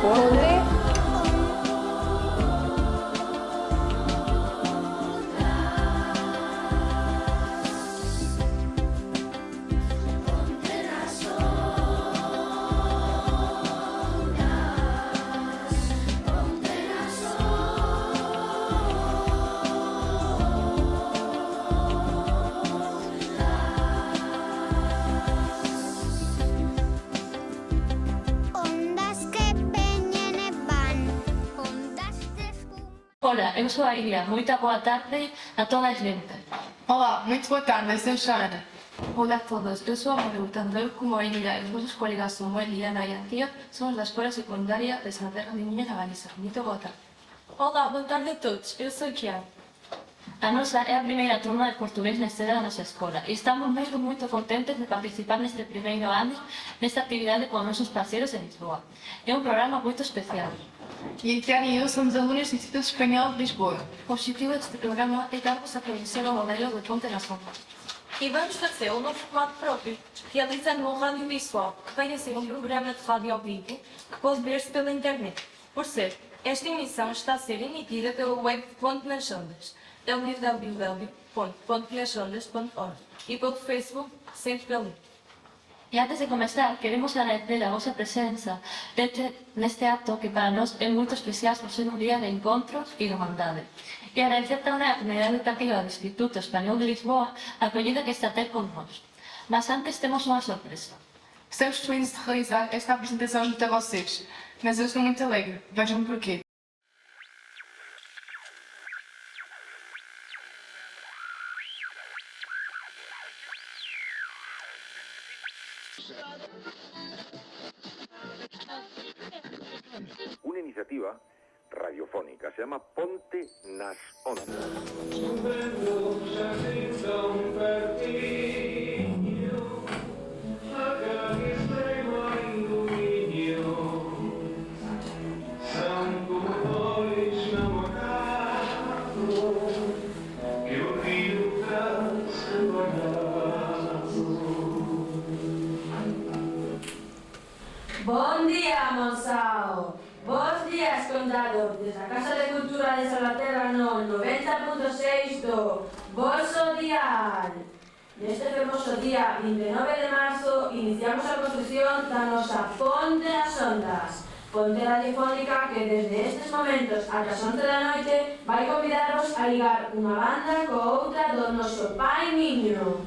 Ponte. Ola, eu sou a Iria. Moita boa tarde a toda a xente. Olá, muito boa tarde, eu sou a Ana. Ola a todos, eu sou a Maru, tanto eu como a Iria e os nosos colegas Samuel, Liana e Antía somos da Escola Secundaria de Santa Terra de Miña na Galiza. Moito boa tarde. Olá, boa tarde a todos. Eu sou a Kiara. A nosa é a primeira turma de portugués na historia da nosa escola e estamos moito contentes de participar neste primeiro ano nesta actividade con nosos parceiros en Lisboa. É un programa moito especial. E a Tiana e eu somos alunos do Instituto Espanhol de Lisboa. O objetivo deste programa é darvos a conhecer o modelo de Ponte nas Ondas. E vamos fazer um novo formato próprio, realizando um rádio visual, que vem a ser um programa de rádio ao vivo, que pode ver-se pela internet. Por ser, esta emissão está a ser emitida pelo web Ponte nas Ondas, www.pontenasondas.org, e pelo Facebook, sempre pelo link. E antes de comenzar, queremos agradecer a vosa presenza neste acto que para nós é moito especial por ser un día de encontros e de irmandade. E agradecer tamén a comunidade educativa do Instituto Español de Lisboa a acollida que está a ter con nós. Mas antes temos unha sorpresa. Estamos felizes de realizar esta apresentação junto a vocês, mas eu estou muito alegre. Vejam porquê. Una iniciativa radiofónica, se llama Ponte nas Ondas. Bon dia, Montsao! Bons dias, Condado! Des da Casa de Cultura de Salaterra no 90.6 do Vosso Dial. Neste fermoso día 29 de marzo iniciamos a construción da nosa Ponte das Ondas, ponte radiofónica que desde estes momentos ata as 11 da noite vai convidarvos a ligar unha banda co outra do noso Pai Miño.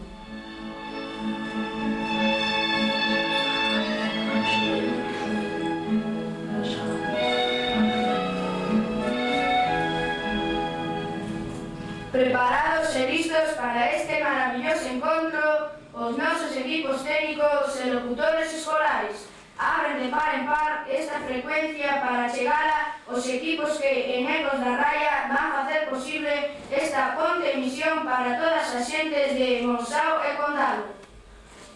Preparados e listos para este maravilloso encontro, os nosos equipos técnicos e locutores escolares abren de par en par esta frecuencia para chegala aos equipos que en Ecos da Raya van facer posible esta ponte emisión para todas as xentes de Montsao e Condado.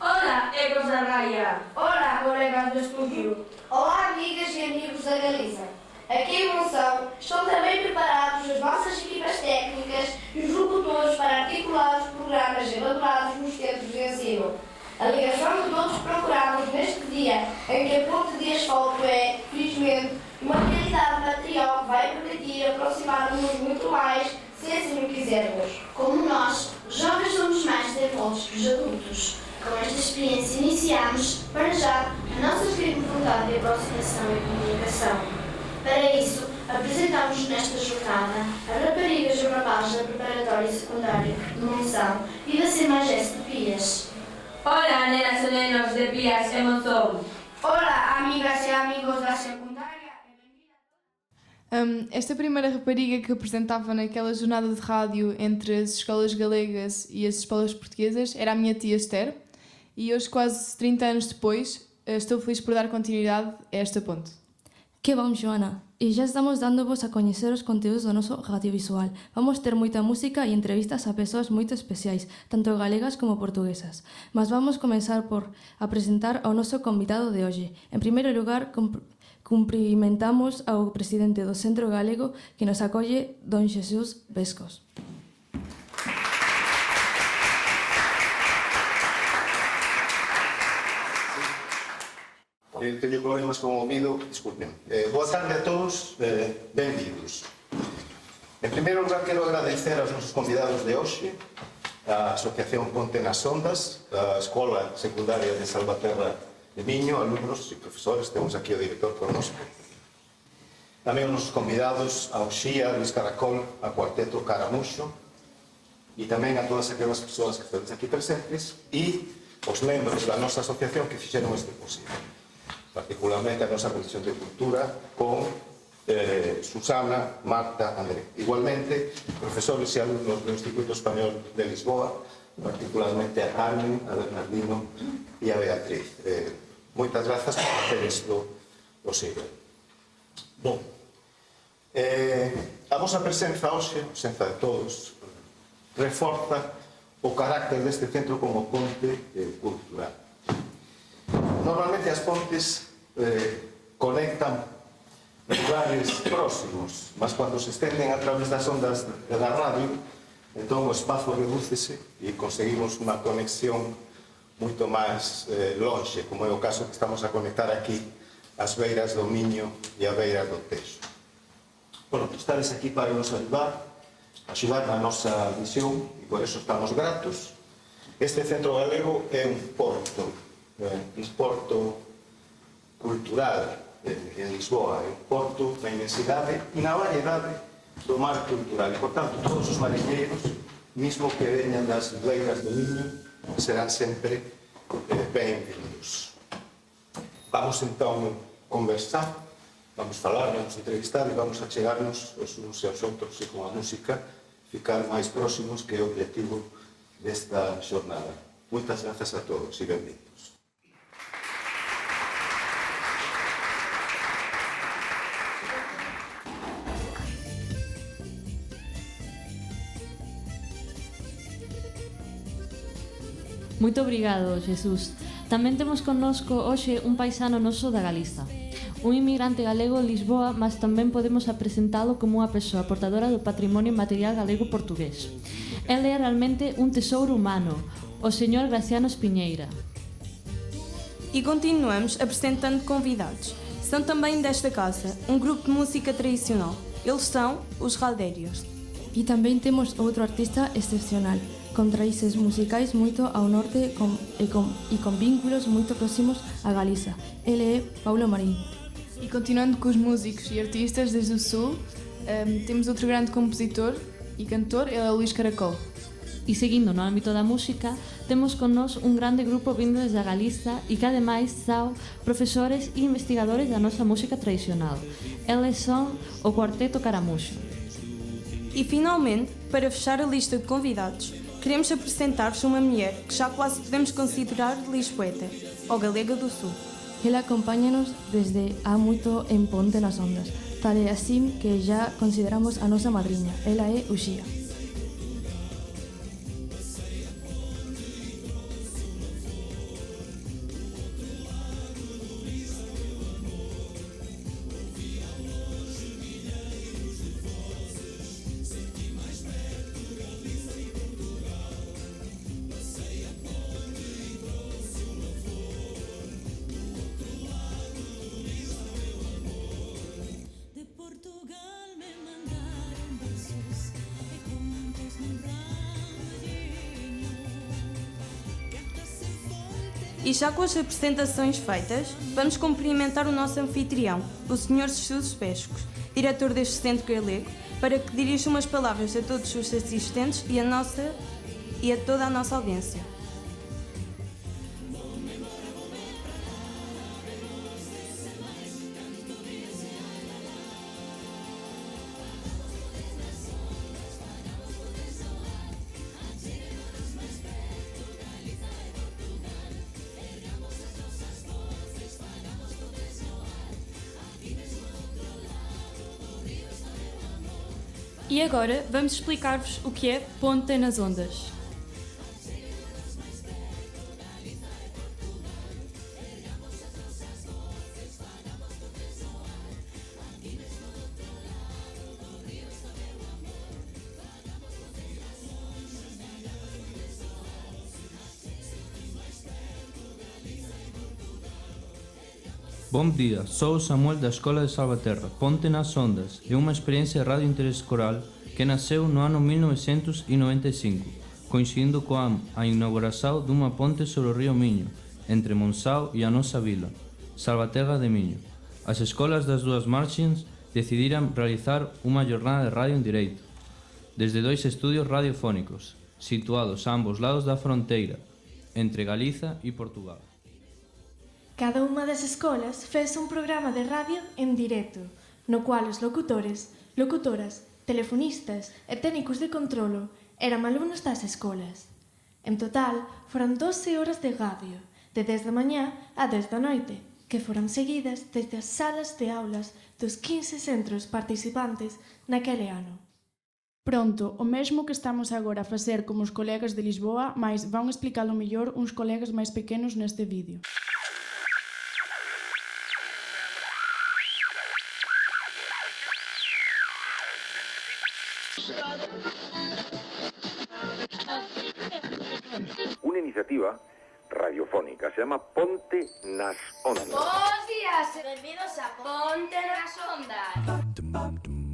Hola, Ecos da Raya! Hola, colegas do estudio! Olá, amigas e amigos da Galiza! Aqui em Montsao estão também preparados as nossas equipas técnicas e os locutores para articular os programas elaborados nos centros de ensino. A ligação que todos procuramos neste dia em que a ponte de asfalto é, felizmente, uma realidade material que vai permitir aproximar-nos muito mais se assim o quisermos. Como nós, os jovens somos mais teimosos que os adultos. Com esta experiência iniciamos, para já, a nossa firme vontade de aproximação e comunicação. Para isso, apresentamos nesta jornada as raparigas e rapazes da Preparatória Secundária de Montsao e da CEMAGES de Pias. Hola, nenas e nenos de Pias e Montsou! Olá, amigas e amigos da secundária! Esta primeira rapariga que apresentava naquela jornada de rádio entre as escolas galegas e as escolas portuguesas era a minha tia Esther, e hoje, quase 30 anos depois, estou feliz por dar continuidade a esta ponte. Que bom, Joana! E já estamos dando-vos a conhecer os conteúdos do nosso radiovisual. Vamos ter moita música e entrevistas a persoas moito especiais, tanto galegas como portuguesas. Mas vamos comenzar por apresentar ao noso convidado de hoxe. En primeiro lugar, Cumprimentamos ao presidente do Centro Galego que nos acolle, don Xesús Vescos. Teño problemas con o ouvido, disculpen. Boa tarde a todos, benvidos. En primeiro lugar, quero agradecer aos nosos convidados de hoxe, a Asociación Ponte nas Ondas, a Escola Secundaria de Salvaterra de Miño, alumnos e profesores, temos aquí o director connosco. Tamén os nosos convidados a Uxía, Luis Caracol, a Cuarteto Caramuxo, e tamén a todas aquelas persoas que están aquí presentes e os membros da nosa asociación que fixeron este posible. Particularmente a nosa Comisión de Cultura con Susana, Marta, André. Igualmente, profesores e alumnos do Instituto Español de Lisboa, particularmente a Carmen, a Bernardino e a Beatriz. Moitas grazas por hacer isto posible. Bom, a vosa presenza hoxe, a presenza de todos, reforza o carácter deste centro como ponte cultural. Normalmente as pontes conectan lugares próximos, mas cando se estenden a través das ondas da radio, entón o espazo redúcese e conseguimos unha conexión moito máis lonxe, como é o caso que estamos a conectar aquí as beiras do Miño e a beira do Texo. Bueno, estades aquí para nos axudar na nosa misión e por eso estamos gratos. Este centro galego é un porto cultural en Lisboa, é un porto na inmensidade e na variedade do mar cultural. E, por tanto, todos os mariñeiros, mesmo que veñan das beiras do Miño, serán sempre ben-vindos. Vamos, entón, conversar, vamos falar, vamos entrevistar e vamos achegarnos os uns e aos outros e con a música ficar máis próximos, que é o objetivo desta xornada. Moitas grazas a todos e benvindos. Moito obrigado, Jesús. Tamén temos connosco hoxe un paisano noso da Galiza. Un inmigrante galego en Lisboa, mas tamén podemos apresentalo como unha persoa portadora do patrimonio material galego-portugués. El é realmente un tesouro humano, o señor Graciano Espiñeira. E continuamos apresentando convidados. São também desta casa, um grupo de música tradicional. Eles são os Raldérios. E tamén temos outro artista excepcional, con raíces musicais moito ao norte e con vínculos moito próximos a Galiza. Ele é Paulo Marín. E continuando com os músicos e artistas desde o Sul, temos outro grande compositor e cantor, ele é o Luís Caracol. E seguindo no ámbito da música, temos con nós un grande grupo vindo desde a Galiza e que ademais são profesores e investigadores da nosa música tradicional. Eles son o Cuarteto Caramuxo. E finalmente, para fechar a lista de convidados, queremos apresentar-vos uma mulher que já quase podemos considerar lisboeta, ou galega do Sul. Ela acompáñanos desde há moito en Ponte nas Ondas, tal é así que já consideramos a nosa madriña. Ela é Uxía. E já com as apresentações feitas, vamos cumprimentar o nosso anfitrião, o Sr. Jesús Vescos, diretor deste centro galego, para que dirija umas palavras a todos os assistentes e a toda a nossa audiência. E agora vamos explicar-vos o que é Ponte nas Ondas. Bom dia, sou o Samuel da Escola de Salvaterra. Ponte nas Ondas é uma experiência de rádio interesse coral que nasceu no ano 1995, coincidindo com a inauguração de uma ponte sobre o rio Minho, entre Monção e a nossa vila, Salvaterra de Minho. As escolas das duas margens decidiram realizar uma jornada de rádio en direito, desde 2 estudios radiofónicos, situados a ambos lados da fronteira, entre Galiza e Portugal. Cada unha das escolas fez un programa de radio en directo, no cual os locutores, locutoras, telefonistas e técnicos de controlo eran alumnos das escolas. En total, foron 12 horas de radio, de 10 da mañá a 10 da noite, que foron seguidas desde as salas de aulas dos 15 centros participantes naquele ano. Pronto, o mesmo que estamos agora a facer como os colegas de Lisboa, mais van explicalo mellor uns colegas máis pequenos neste vídeo. Una iniciativa radiofónica, se llama Ponte nas Ondas. Bos días, benvidos a Ponte nas Ondas.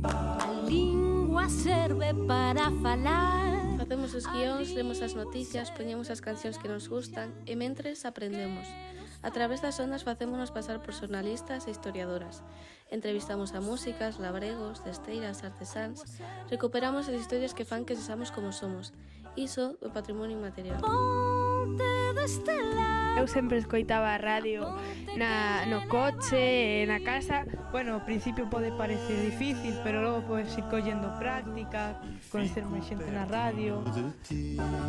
A lingua serve para falar. Facemos os guións, lemos as noticias, poñemos as cancións que nos gustan e mentres aprendemos. A través das ondas facémonos pasar por xornalistas e historiadoras. Entrevistamos a músicas, labregos, cesteiras, artesáns. Recuperamos as historias que fan que sexamos como somos. Iso do patrimonio inmaterial. Eu sempre escoitaba a radio no coche, na casa. Bueno, ao principio pode parecer difícil, pero logo podes ir collendo práctica, conocer máis xente na radio.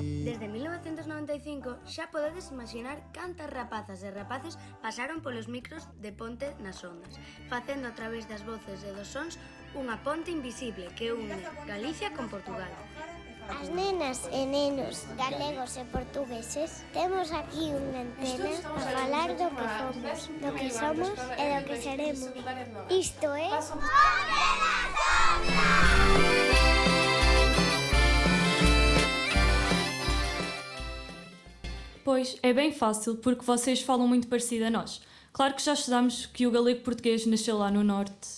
Desde 1995 xa podedes imaginar cantas rapazas e rapaces pasaron polos micros de Ponte nas Ondas, facendo a través das voces e dos sons unha ponte invisible que une Galicia con Portugal. As nenas e nenos galegos e portugueses temos aquí unha antena para falar do que somos e do que seremos. Isto é... Pois, é bem fácil, porque vocês falam muito parecido a nós. Claro que já estudámos que o galego português nasceu lá no norte.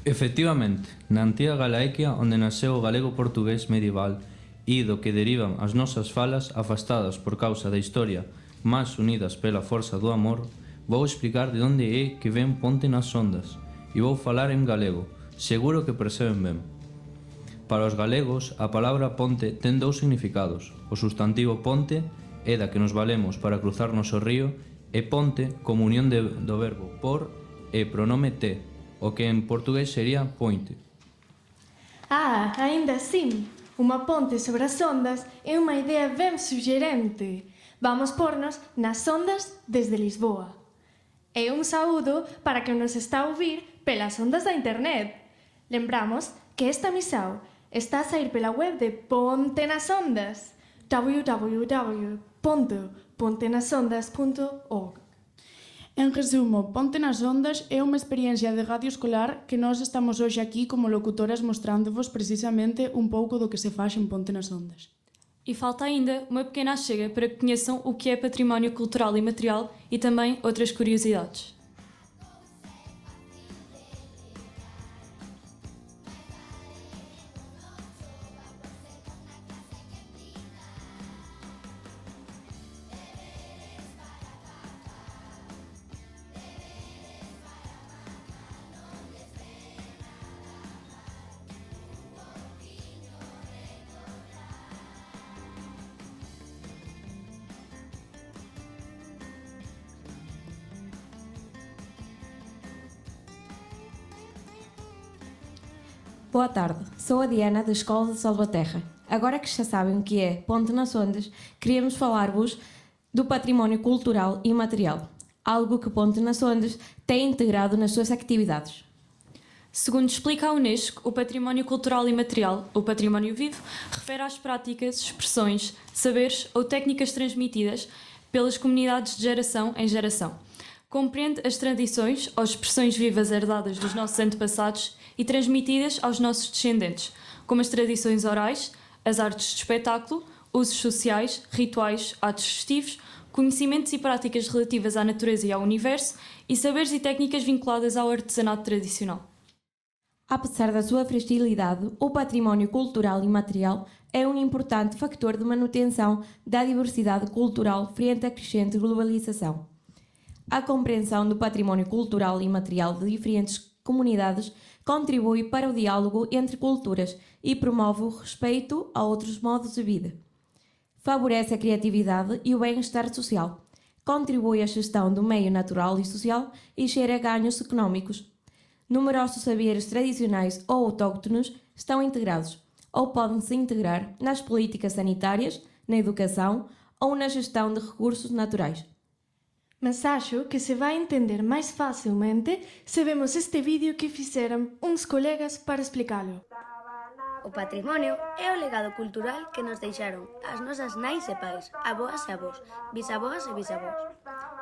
Efectivamente, na antiga Galaequia onde nasceu o galego portugués medieval e do que derivan as nosas falas afastadas por causa da historia, mas unidas pela forza do amor, vou explicar de onde é que ven Ponte nas Ondas e vou falar en galego, seguro que perceben ben. Para os galegos, a palabra ponte ten 2 significados. O sustantivo ponte é da que nos valemos para cruzarnos o río e ponte como unión do verbo por e pronome te, o que en portugués sería pointe. Ah, aínda así, unha ponte sobre as ondas é unha idea ben suxerente. Vamos pornos nas ondas desde Lisboa. E un saúdo para que nos está a ouvir pelas ondas da internet. Lembramos que esta emisión está a sair pela web de Ponte nas Ondas, www.pontenasondas.org. En resumo, Ponte nas Ondas é unha experiencia de radio escolar que nós estamos hoxe aquí como locutoras mostrándovos precisamente un pouco do que se faz en Ponte nas Ondas. E falta ainda uma pequena chega para que conheçam o que é património cultural e material e também outras curiosidades. Boa tarde, sou a Diana da Escola de Salvaterra. Agora que já sabem o que é Ponte nas Ondas, queríamos falar-vos do património cultural e material, algo que Ponte nas Ondas tem integrado nas suas atividades. Segundo explica a Unesco, o património cultural e material, ou património vivo, refere às práticas, expressões, saberes ou técnicas transmitidas pelas comunidades de geração em geração. Compreende as tradições ou expressões vivas herdadas dos nossos antepassados e transmitidas aos nossos descendentes, como as tradições orais, as artes de espetáculo, usos sociais, rituais, atos festivos, conhecimentos e práticas relativas à natureza e ao universo e saberes e técnicas vinculadas ao artesanato tradicional. Apesar da sua fragilidade, o património cultural e material é um importante factor de manutenção da diversidade cultural frente à crescente globalização. A compreensão do património cultural e material de diferentes comunidades contribui para o diálogo entre culturas e promove o respeito a outros modos de vida. Favorece a criatividade e o bem-estar social, contribui à gestão do meio natural e social e gera ganhos económicos. Numerosos saberes tradicionais ou autóctonos estão integrados, ou podem-se integrar, nas políticas sanitárias, na educação ou na gestão de recursos naturais. Mas acho que se vai entender mais facilmente se vemos este vídeo que fizeram uns colegas para explicá-lo. O patrimonio é o legado cultural que nos deixaron as nosas nais e pais, avoas e avós, bisavós e bisavós.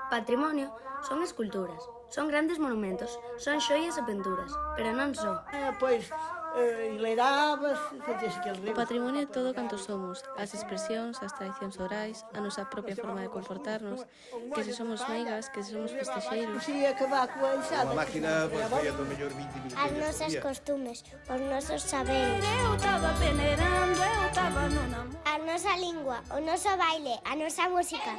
Patrimonio son esculturas, son grandes monumentos, son xoias e pinturas, pero non só. O patrimonio é todo canto somos, as expresións, as tradicións orais, a nosa propia forma de comportarnos, que se somos meigas, que se somos festexeiros. As nosas costumes, os nosos saberes. A nosa lingua, o noso baile, a nosa música.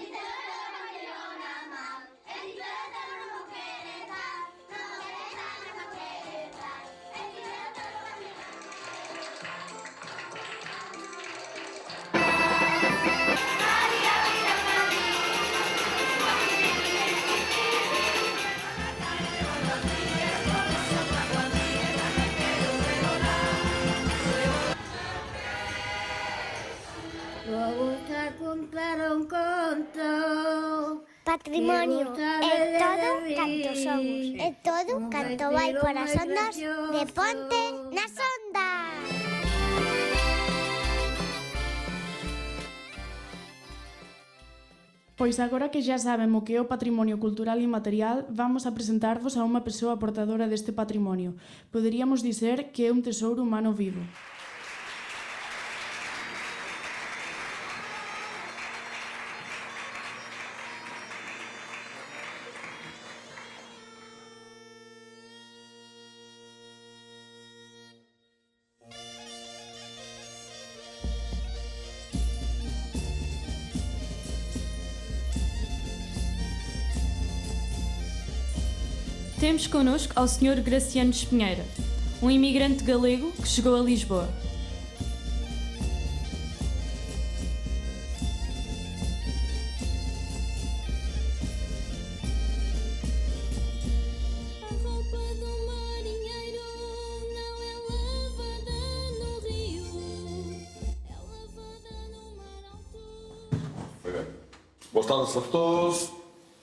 Patrimonio é todo canto somos, é todo canto vai por as ondas de Ponte nas Ondas. Pois agora que já sabem o que é o patrimonio cultural e material, vamos a presentar-vos a unha persoa portadora deste patrimonio. Poderíamos dizer que é un tesouro humano vivo. Temos connosco ao Sr. Graciano Espinheira, um imigrante galego que chegou a Lisboa. Boas tardes a todos.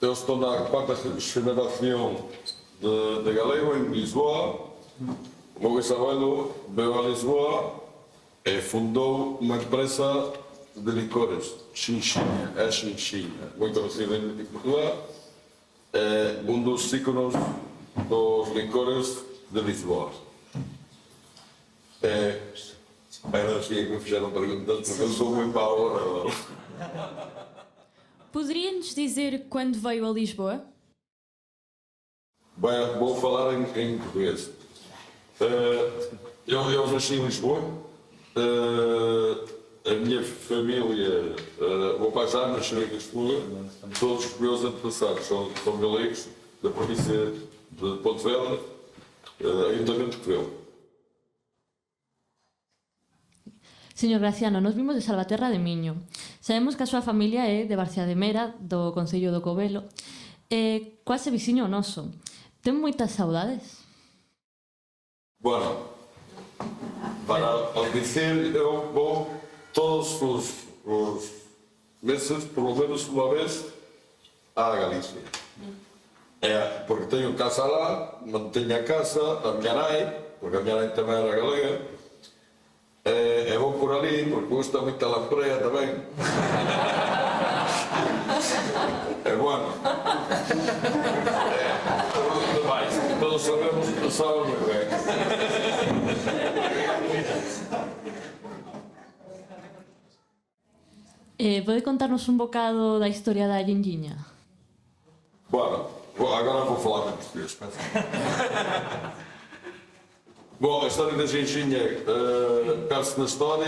Eu estou na quarta reunião de Galego, em Lisboa. O meu bisabuelo veio a Lisboa e fundou uma empresa de licores, Chinchilla, muito conhecida em Portugal. É um dos ícones dos licores de Lisboa. Ainda assim que me fizeram perguntas, porque eu sou muito mau. Poderia-nos dizer quando veio a Lisboa? Bem, vou falar em português. Eu nasci em Lisboa. A minha família, o meu pai já nasceu em Lisboa. Todos os meus antepassados são galegos, da província de Pontevedra, Ayuntamiento de Covelo. Señor Graciano, nos vimos de Salvaterra de Miño. Sabemos que a súa familia é de Barcia de Mera, do Concello do Covelo, quase viciño noso. Ten moitas saudades? Bueno, para dizer, eu vou todos os meses, por lo menos uma vez, à Galícia. Porque tenho casa lá, mantenho a casa, a minha nai, porque a minha nai também era galega. Eu vou por ali, porque gosto muito da lampreia também. É bueno. Demais. Todos sabemos que sabe muito bem. Pode contar-nos um bocado da história da Ginginha? Bom, agora vou falar em português. Bom, a história da Ginginha perde-se na história,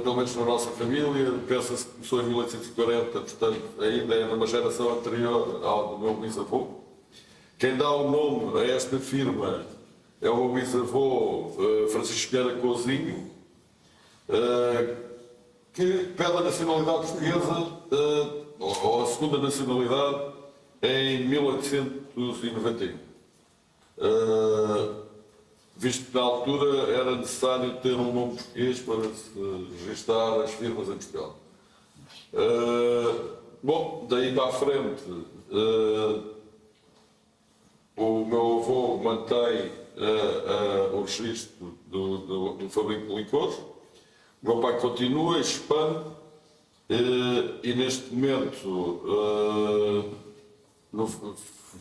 pelo menos na nossa família, pensa-se que começou em 1840, portanto ainda é numa geração anterior ao do meu bisavô. Quem dá o nome a esta firma é o meu bisavô Francisco Vieira Cousinho, que pede a nacionalidade portuguesa, ou a segunda nacionalidade, em 1891. Visto que na altura era necessário ter um nome português para se registrar as firmas em Portugal. Bom, daí para a frente, o meu avô mantém o registro do fabrico de licores. O meu pai continua, expande, e neste momento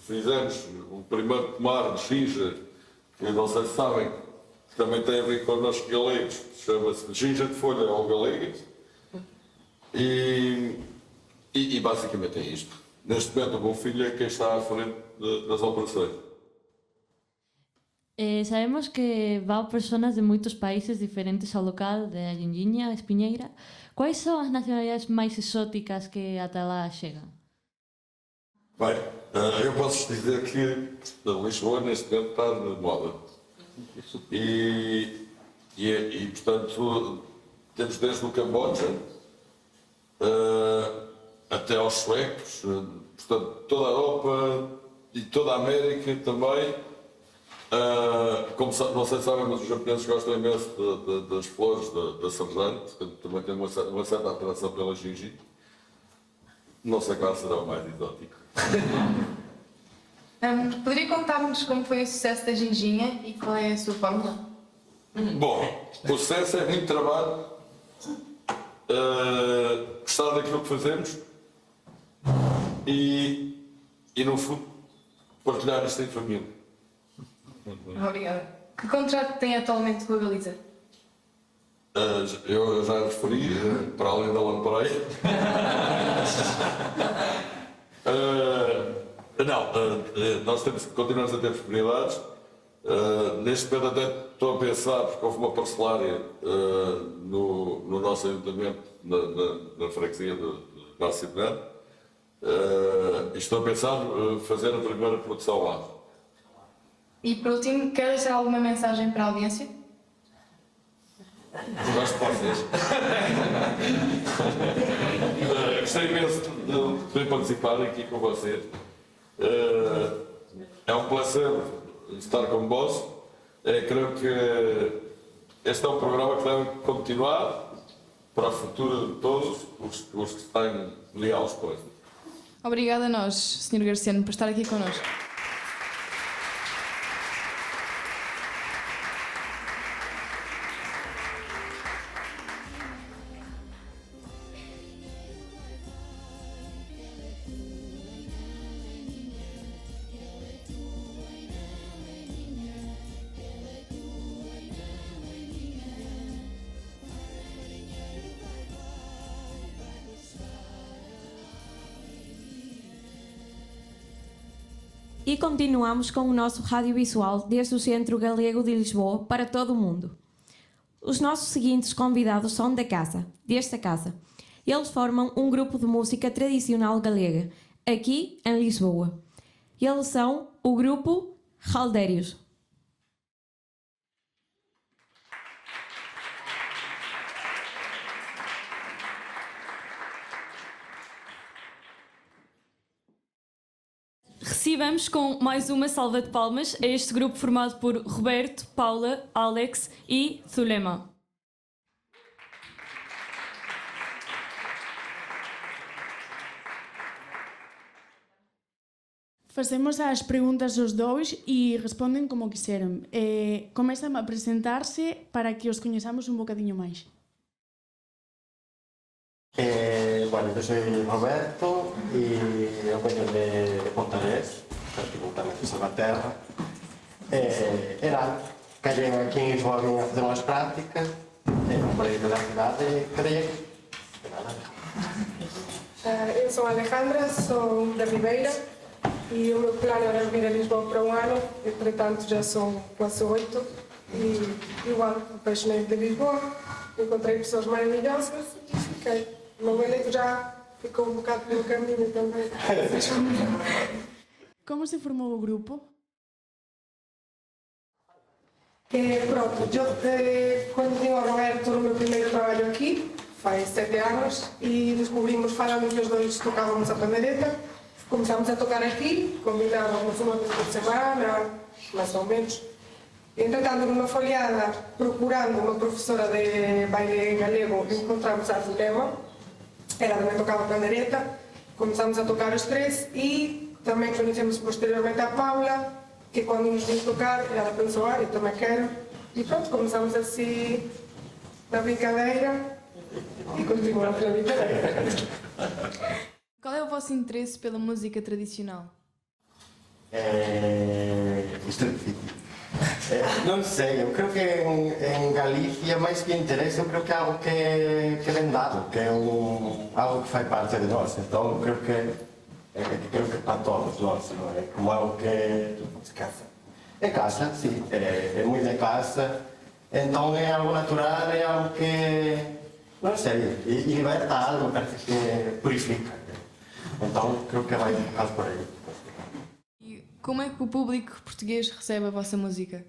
fizemos um primeiro pomar de ginja, que não sei se sabem, que também tem a ver connosco galegos, chama-se ginja de folha ou galega, e basicamente é isto. Neste momento o meu filho é quem está à frente das operações. Sabemos que vão pessoas de muitos países diferentes ao local da Ginginha, a Espinheira. Quais são as nacionalidades mais exóticas que até lá chegam? Bem, eu posso dizer que Lisboa neste momento está de moda. E portanto, temos desde o Camboja até aos suecos, portanto, toda a Europa e toda a América também. Como não sei se sabem, mas os japoneses gostam imenso das flores da sarjante, também tem uma certa atração pela ginginha. Não sei qual será o mais exótico. Poderia contar-nos como foi o sucesso da Ginginha e qual é a sua fórmula? Bom, o sucesso é muito trabalho, gostar daquilo que fazemos e no fundo, partilhar isto em família. Obrigada. Que contrato tem atualmente com a Galiza? Eu já referi, para além da lampreia. Nós continuamos a ter disponibilidades. Neste momento até estou a pensar, porque houve uma parcelária no nosso ayuntamento, na freguesia de Barcelona, e estou a pensar fazer a primeira produção lá. E por último, quer deixar alguma mensagem para a audiência? Gosto de vocês. Gostei imenso de poder participar aqui com vocês. É um prazer estar com vós. Creio que este é um programa que deve continuar para o futuro de todos os que estão ligados com isso. Obrigada a nós, Sr. Garciano, por estar aqui connosco. E continuamos com o nosso radiovisual desde o Centro Galego de Lisboa para todo o mundo. Os nossos seguintes convidados são desta casa. Eles formam um grupo de música tradicional galega, aqui em Lisboa. Eles são o grupo Raldérios. Recebemos com mais uma salva de palmas a este grupo formado por Roberto, Paula, Alex e Zulema. Fazemos as perguntas aos dois e respondem como quiseram. Começam a apresentar-se para que os conheçamos um bocadinho mais. Bueno, yo soy Roberto y eu veño de Pontarés, particularmente de Salvaterra. Era, callei aquí en Lisboa, vim a fazer unhas prácticas, non por aí da cidade, e quedei aquí. Eu sou a Alejandra, sou da Ribeira e o meu plano era vir a Lisboa para um ano, entretanto já são quase 8 e igual apaixonei de Lisboa, encontrei pessoas maravilhosas e fiquei. O meu marido já ficou um bocado pelo caminho também. Como se formou o grupo? Pronto, eu conheci o Roberto no meu primeiro trabalho aqui, faz 7 anos, e descobrimos, falando que os dois tocávamos a pandereta, começámos a tocar aqui, combinávamos uma vez por semana, mais ou menos. Entretanto, numa folheada, procurando uma professora de baile galego, encontramos a Zulema. Ela também tocava pandereta, começámos a tocar os três e também conhecemos posteriormente a Paula, que quando nos viu tocar, ela pensou, eu também quero. E pronto, começamos assim na brincadeira e continuamos na brincadeira. Qual é o vosso interesse pela música tradicional? Isto é difícil. Non sei, eu creo que en Galicia, máis que interese, eu creo que é algo que ven dado, que é algo que fai parte de nós. Entón, creo que para todos nós, non é? Como algo que se casa. É casa, sí, é moi de casa. Entón, é algo natural, é algo que, non sei, e liberta algo, parece que purifica. Entón, creo que vai um bocado por aí. E como é que o público português recebe a vossa música?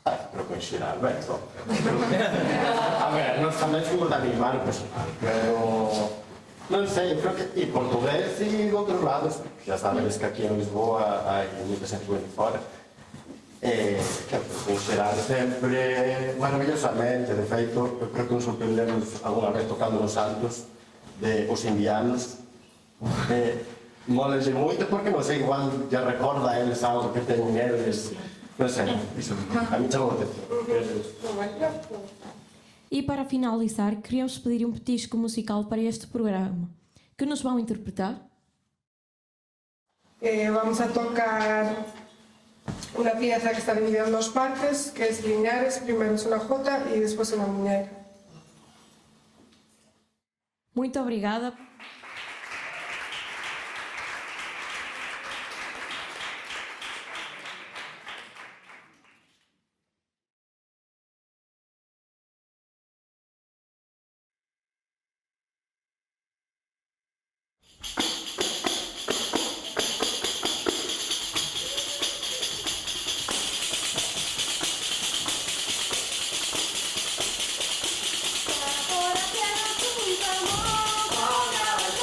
Pero con xeral, ben, só. A ver, nós tamén somos de animar o personal, pero non sei, eu creo que e portugués e de outros lados, xa sabedes que aquí en Lisboa hai moita xente que ven fora. En xeral sempre maravillosamente, de feito, eu creo que nos sorprendemos alguna vez tocando nos Santos de os indianos. Mólense moito porque non sei, igual ya recorda a eles algo que teñen eles. Non sei, iso a mí chamou a atención. E para finalizar, queríamos pedir um petisco musical para este programa. Que nos vão interpretar? Vamos a tocar una pieza que está dividida en dos partes, que es lineares, primero es una jota y después una muñeca. Muito obrigada. Por la tierra tu amor,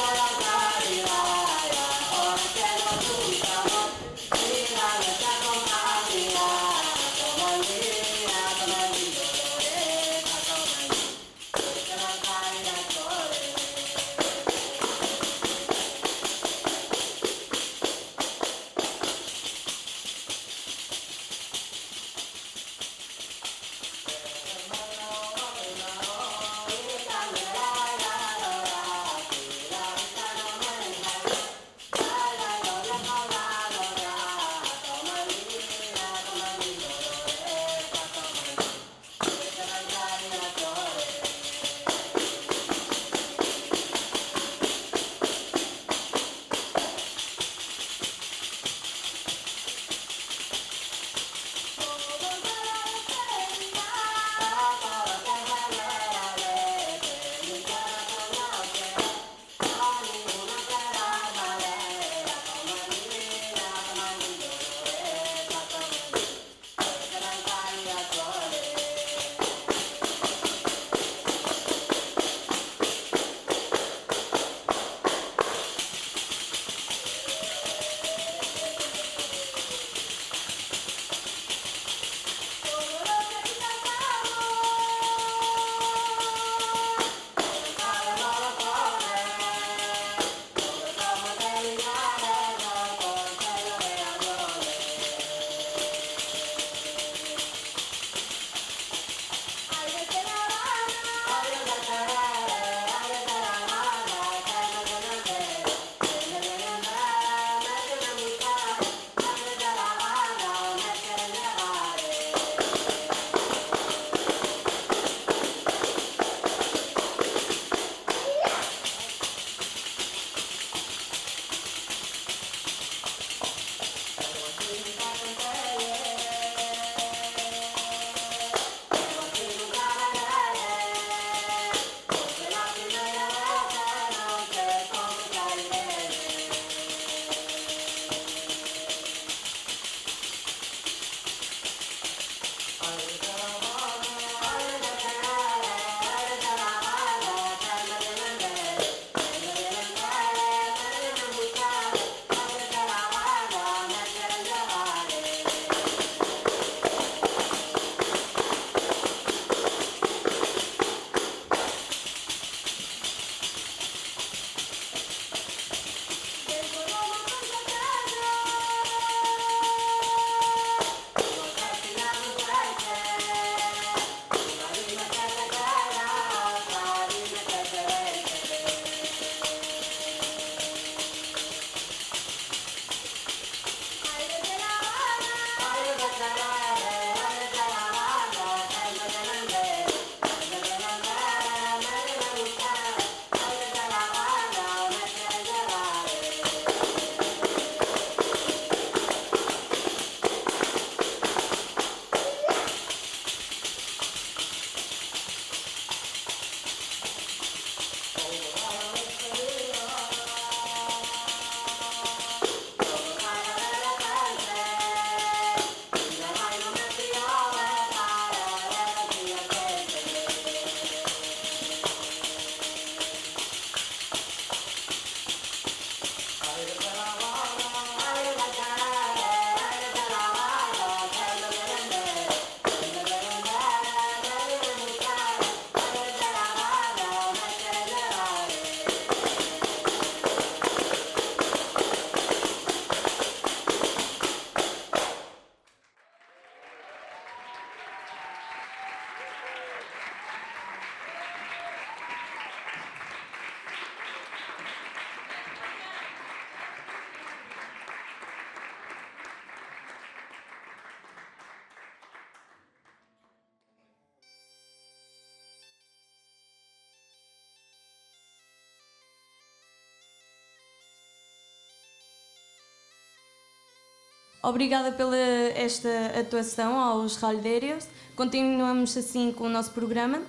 Obrigada pela esta atuação aos ralheiros. Continuamos assim com o nosso programa.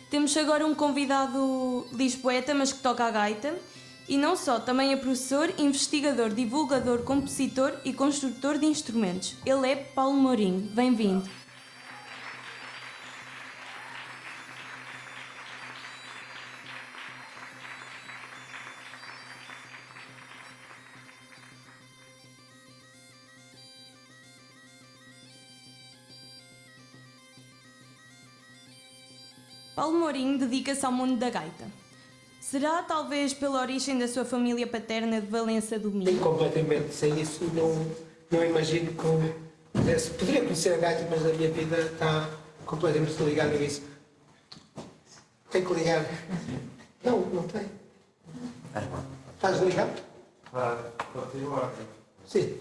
Temos agora um convidado lisboeta, mas que toca a gaita. E não só, também é professor, investigador, divulgador, compositor e construtor de instrumentos. Ele é Paulo Mourinho. Bem-vindo. Paulo Mourinho dedica-se ao mundo da gaita. Será talvez pela origem da sua família paterna de Valença do Minho? Completamente, sem isso não imagino que eu pudesse. Poderia conhecer a gaita, mas a minha vida está completamente ligada a isso. Tem que ligar. Não tem. Estás ligado? Claro, continuar. Sim.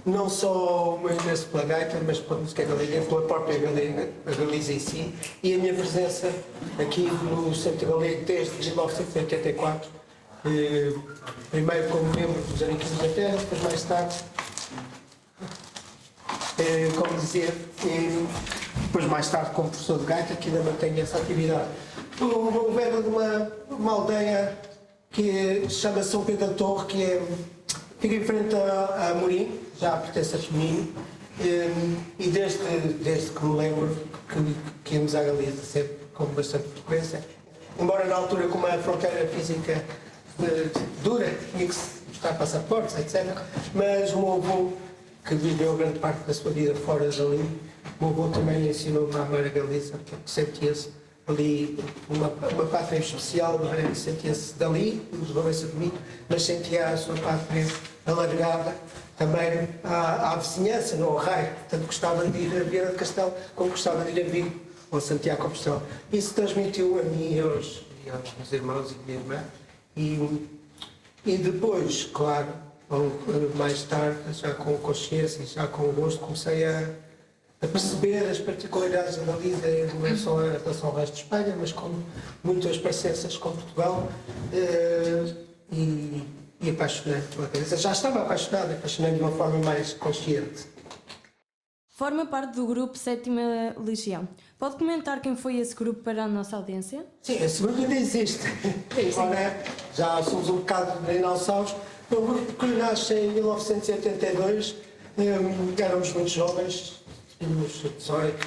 Não só o meu interesse pela gaita, mas pela música galega, pela própria galega, a Galiza em si, e a minha presença aqui no Centro Galego desde 1984, primeiro como membro dos Aniquins da Terra, depois mais tarde, como dizia, depois mais tarde como professor de gaita, que ainda mantenho essa atividade. Eu venho de uma aldeia que se chama São Pedro da Torre, que fica em frente a Amorim, já pertence a Cheminho, e desde que me lembro que íamos à Galiza sempre com bastante frequência, embora na altura com uma fronteira física dura, tinha que se buscar passaportes, etc. Mas o meu avô, que viveu grande parte da sua vida fora dali, o meu avô também ensinou-me a amar a Galiza, porque sentia-se ali uma pátria especial, sentia-se dali, de Valença do Minho, mas sentia a sua pátria alargada também à vizinhança, no Arraio. Portanto, gostava de ir a Vieira de Castelo, como gostava de ir a Vigo ou Santiago de Compostela. Isso transmitiu a mim e aos meus irmãos e minha irmã. E depois, claro, mais tarde, já com consciência e já com gosto, comecei a perceber as particularidades da Galiza, não só em relação ao resto de Espanha, mas com muitas parecenças com Portugal, e apaixonei pela Galiza. Já estava apaixonei de uma forma mais consciente. Forma parte do grupo 7ª Legião. Pode comentar quem foi esse grupo para a nossa audiência? Sim, esse grupo ainda existe. Embora já somos um bocado de dinossauros. O grupo que nasce em 1982, éramos muito jovens, tínhamos 18,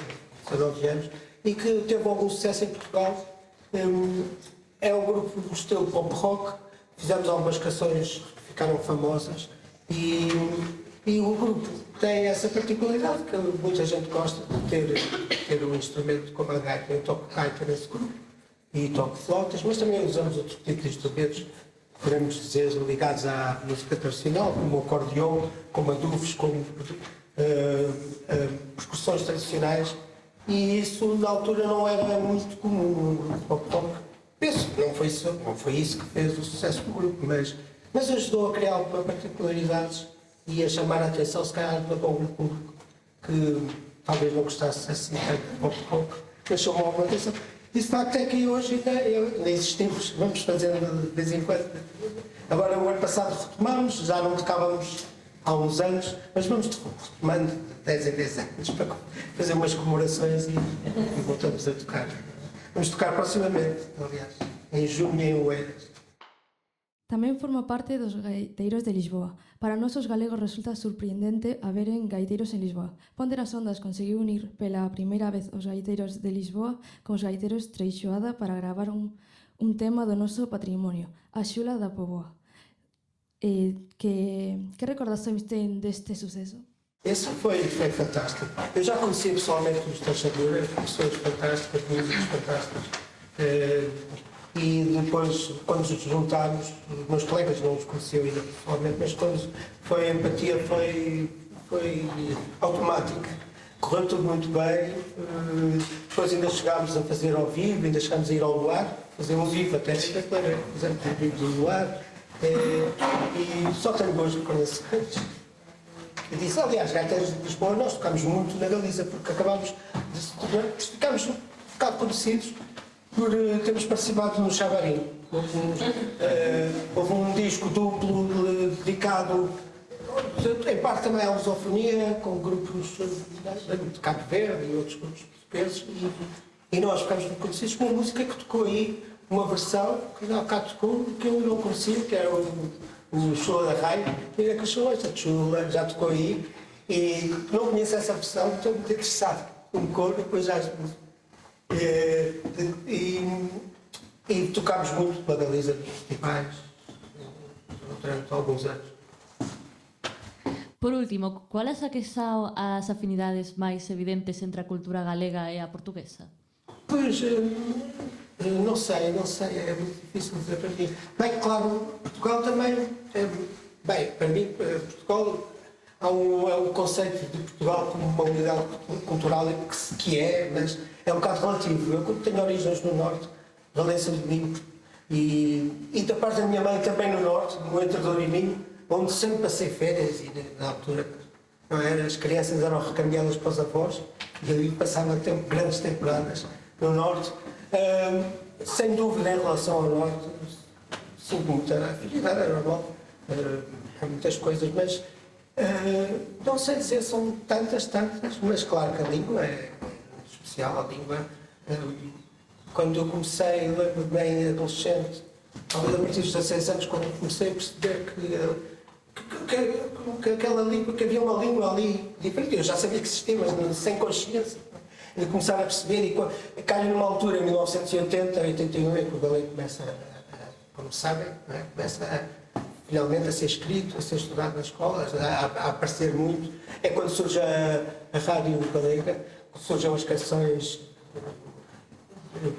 19 anos, e que teve algum sucesso em Portugal. É um grupo do estilo pop rock. Fizemos algumas canções que ficaram famosas e o grupo tem essa particularidade que muita gente gosta de ter um instrumento como a gaita. Eu toco gaita nesse grupo e toco flautas, mas também usamos outros tipos de instrumentos, podemos dizer, ligados à música tradicional, como o acordeon, como adufes, como percussões tradicionais, e isso na altura não era muito comum no grupo pop rock. Penso que não foi isso que fez o sucesso do grupo, mas ajudou a criar algumas particularidades e a chamar a atenção, se calhar, para algum público que talvez não gostasse assim tanto de pop rock, mas chamou alguma atenção. E de facto é que hoje ainda existimos, vamos fazendo de vez em quando. Agora, o ano passado retomamos, já não tocávamos há uns anos, mas vamos retomando de 10 em 10 anos para fazer umas comemorações e voltamos a tocar. Vamos tocar proximamente, aliás, em junho em Oeiras. Tamén forma parte dos gaiteiros de Lisboa. Para nós os galegos resulta surpreendente haberen gaiteiros en Lisboa. Ponte nas Ondas conseguiu unir pela primeira vez os gaiteiros de Lisboa con os gaiteiros Treixoada para gravar un tema do noso patrimonio, a Xula da Póvoa. Que recordações ten deste suceso? Esse foi fantástico. Eu já conheci pessoalmente os Taxadura, pessoas fantásticas, músicos fantásticos. E depois, quando nos juntámos, os meus colegas não os conheciam ainda pessoalmente, mas quando foi a empatia foi automática. Correu tudo muito bem. Depois ainda chegámos a fazer ao vivo, ainda chegámos a ir ao luar, fazer um vivo até segunda-feira, fizemos um vivo do luar. E só tenho boas recordações. Eu disse, aliás, gaiteiros de Lisboa, nós tocámos muito na Galiza, porque acabámos de ficámos um bocado conhecidos por termos participado no Chavarim. Houve um disco duplo dedicado, em parte também à lusofonia, com grupos de Cabo Verde e outros grupos portugueses. E nós ficámos conhecidos com uma música que tocou aí, uma versão que há bocado tocou, que eu não conhecia, que era o Chula da Raia. E era que esta Chula já tocou aí. E não conheço essa versão, estou muito interessado. Um coro, depois já. E tocámos muito para a Baliza dos festivais durante alguns anos. Por último, cuáles é que são as afinidades máis evidentes entre a cultura galega e a portuguesa? Pois, não sei, é muito difícil dizer para mim. Bem, claro, Portugal também, bem, para mim, Portugal, há um conceito de Portugal como uma unidade cultural que é, mas é um bocado relativo. Eu tenho origens no Norte, Valência de Minho, e da parte da minha mãe também no Norte, no Entrador e Minho, onde sempre passei férias e na altura, não era, as crianças eram recaminhadas para os avós e eu passava grandes temporadas no Norte. Sem dúvida, em relação ao Norte, sinto muita afinidade, é normal, há muitas coisas, mas não sei dizer, são tantas, mas claro que a língua é especial, a língua. Quando eu comecei, lembro-me bem, adolescente, a partir dos 16 anos, quando comecei a perceber que aquela língua, que havia uma língua ali diferente, eu já sabia que existia, mas sem consciência. De começar a perceber, e calha numa altura, em 1980, 81, em que o galego começa, como sabem, começa finalmente a ser escrito, a ser estudado nas escolas, a aparecer muito. É quando surge a rádio galega, surgem as canções,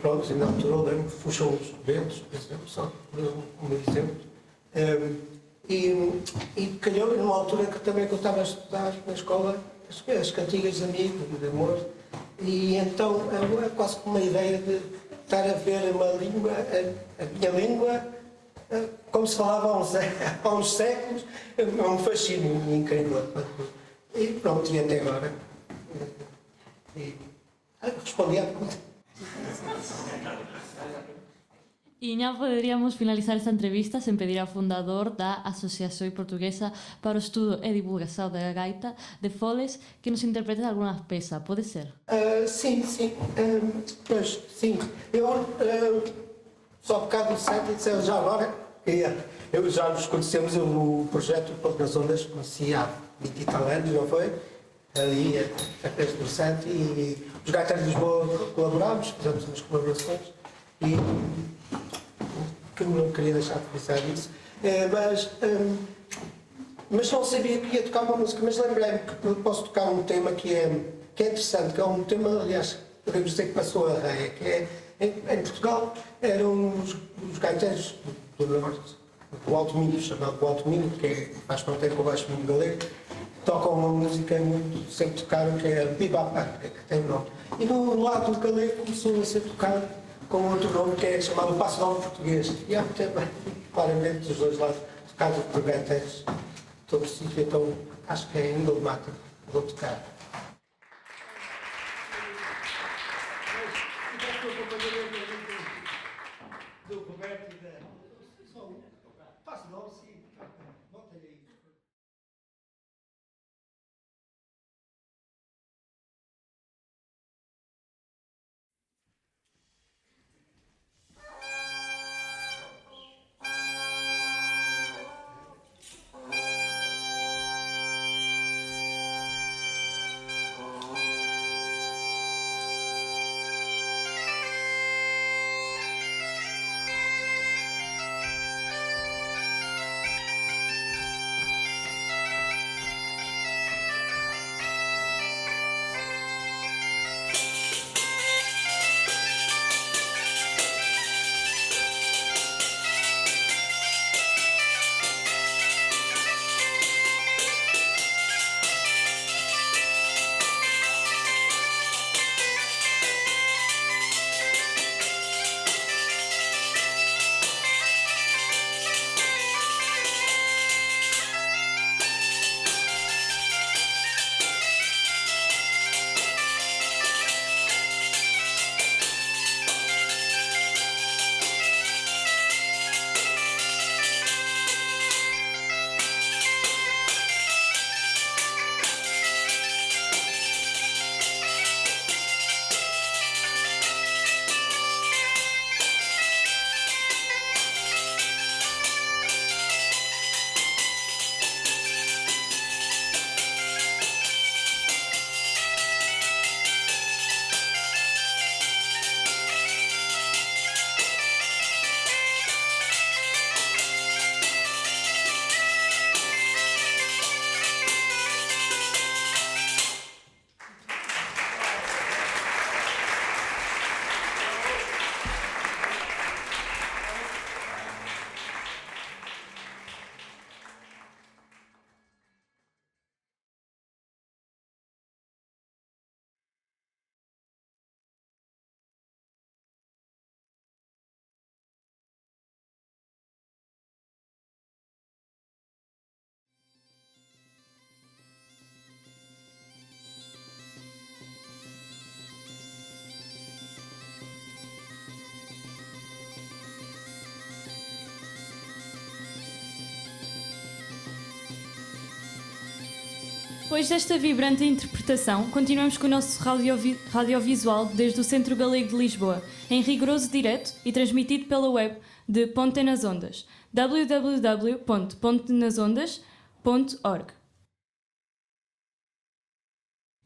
pronto, e na altura eu lembro, Fuxam os Ventos, por exemplo, só como exemplo. E calhou numa altura que também eu estava a estudar na escola as cantigas de amigos, de amor. E então é quase como uma ideia de estar a ver uma língua, a minha língua, como se falava há uns séculos, é um fascínio incrível. E pronto, e até agora. Respondi à pergunta. E já poderíamos finalizar esta entrevista sen pedir ao fundador da Asociación Portuguesa para o Estudo e Divulgação da Gaita de Foles que nos interprete algumas peças, pode ser? Sim. Pois, sim. Eu só por causa do site disse já agora, eu já nos conhecemos, o projeto Ponte nas Ondas conheci há 20 e tal anos, não foi? Ali, através do site, e os Gaiteiros de Lisboa colaborámos, fizemos umas colaborações, e que não queria deixar de pensar nisso, mas não sabia que ia tocar uma música, mas lembrei-me que posso tocar um tema que é interessante, que é um tema, aliás, podemos dizer que passou a raia, que é, em Portugal, eram os gaiteiros do Norte, o Alto Minho, chamado Alto Minho, que faz fronteira com o Baixo Minho galego, tocam uma música muito, sempre tocaram, que é a Bibapa, que tem o nome. E no lado do galego começou a ser tocado com outro nome que é chamado Passo Nome Português. E há também, claramente, dos dois lados, tocado por gaiteiros todo o sítio, então acho que é emblemático. Vou tocar. Do Roberto e da... Passo Nome, sim. Volta aí. Depois desta vibrante interpretação, continuamos com o nosso radiovisual desde o Centro Galego de Lisboa, em rigoroso direto e transmitido pela web de Ponte nas Ondas, www.pontenasondas.org.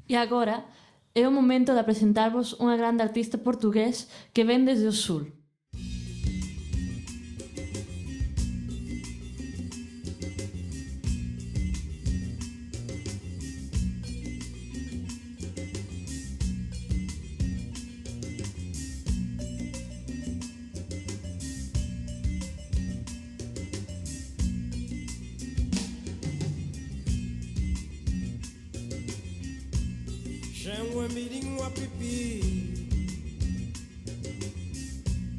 E agora é o momento de apresentar-vos unha grande artista portugués que ven desde o sul. Jango mirinho a pipi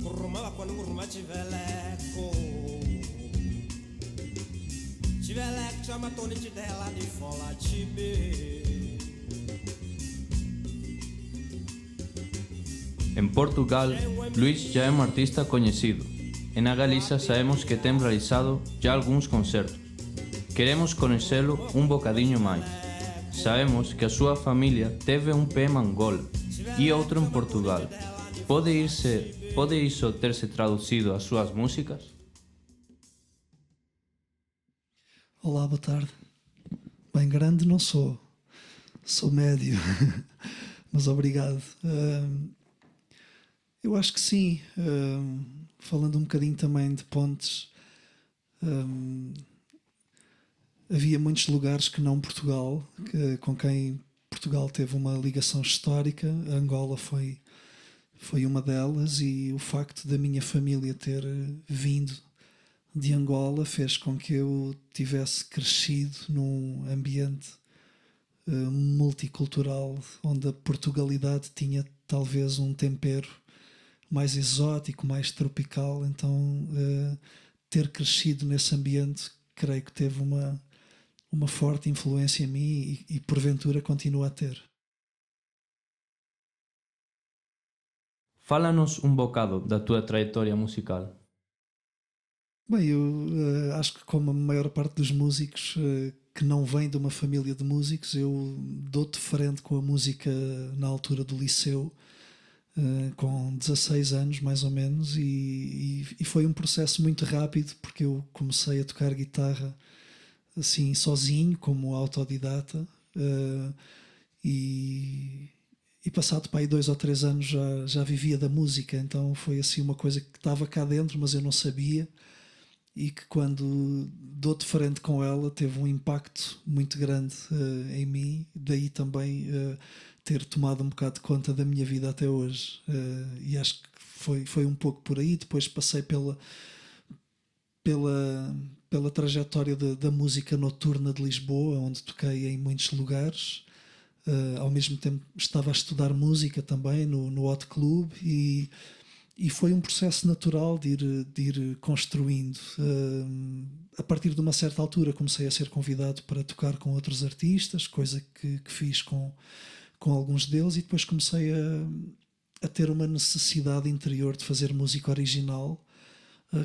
Kurumala quando kuruma tiveleco Tiveleco chama Tony de dela de fola tibe. En Portugal, Luís já é un artista coñecido e na Galiza sabemos que ten realizado já algúns concertos. Queremos coñecelo un bocadiño máis. Sabemos que a súa familia teve un pé en Angola e outro en Portugal. Pode iso terse traducido ás súas músicas? Olá, boa tarde. Bem grande não sou médio, mas obrigado. Eu acho que sim. Falando um bocadinho também de pontes, havia muitos lugares que não Portugal, com quem Portugal teve uma ligação histórica. A Angola foi uma delas, e o facto da minha família ter vindo de Angola fez com que eu tivesse crescido num ambiente multicultural, onde a Portugalidade tinha talvez um tempero mais exótico, mais tropical. Então ter crescido nesse ambiente, creio que teve uma forte influência em mim e porventura continua a ter. Fala-nos um bocado da tua trajetória musical. Bem, eu acho que, como a maior parte dos músicos que não vem de uma família de músicos, eu dou-te frente com a música na altura do liceu, com 16 anos mais ou menos, e foi um processo muito rápido, porque eu comecei a tocar guitarra assim sozinho, como autodidata, e passado para aí 2 ou 3 anos já vivia da música. Então foi assim uma coisa que estava cá dentro, mas eu não sabia, e que quando dou de frente com ela teve um impacto muito grande em mim. Daí também ter tomado um bocado de conta da minha vida até hoje, e acho que foi um pouco por aí. Depois passei pela trajetória da música noturna de Lisboa, onde toquei em muitos lugares. Ao mesmo tempo estava a estudar música também no Hot Club, e foi um processo natural de ir construindo. A partir de uma certa altura comecei a ser convidado para tocar com outros artistas, coisa que fiz com alguns deles, e depois comecei a ter uma necessidade interior de fazer música original,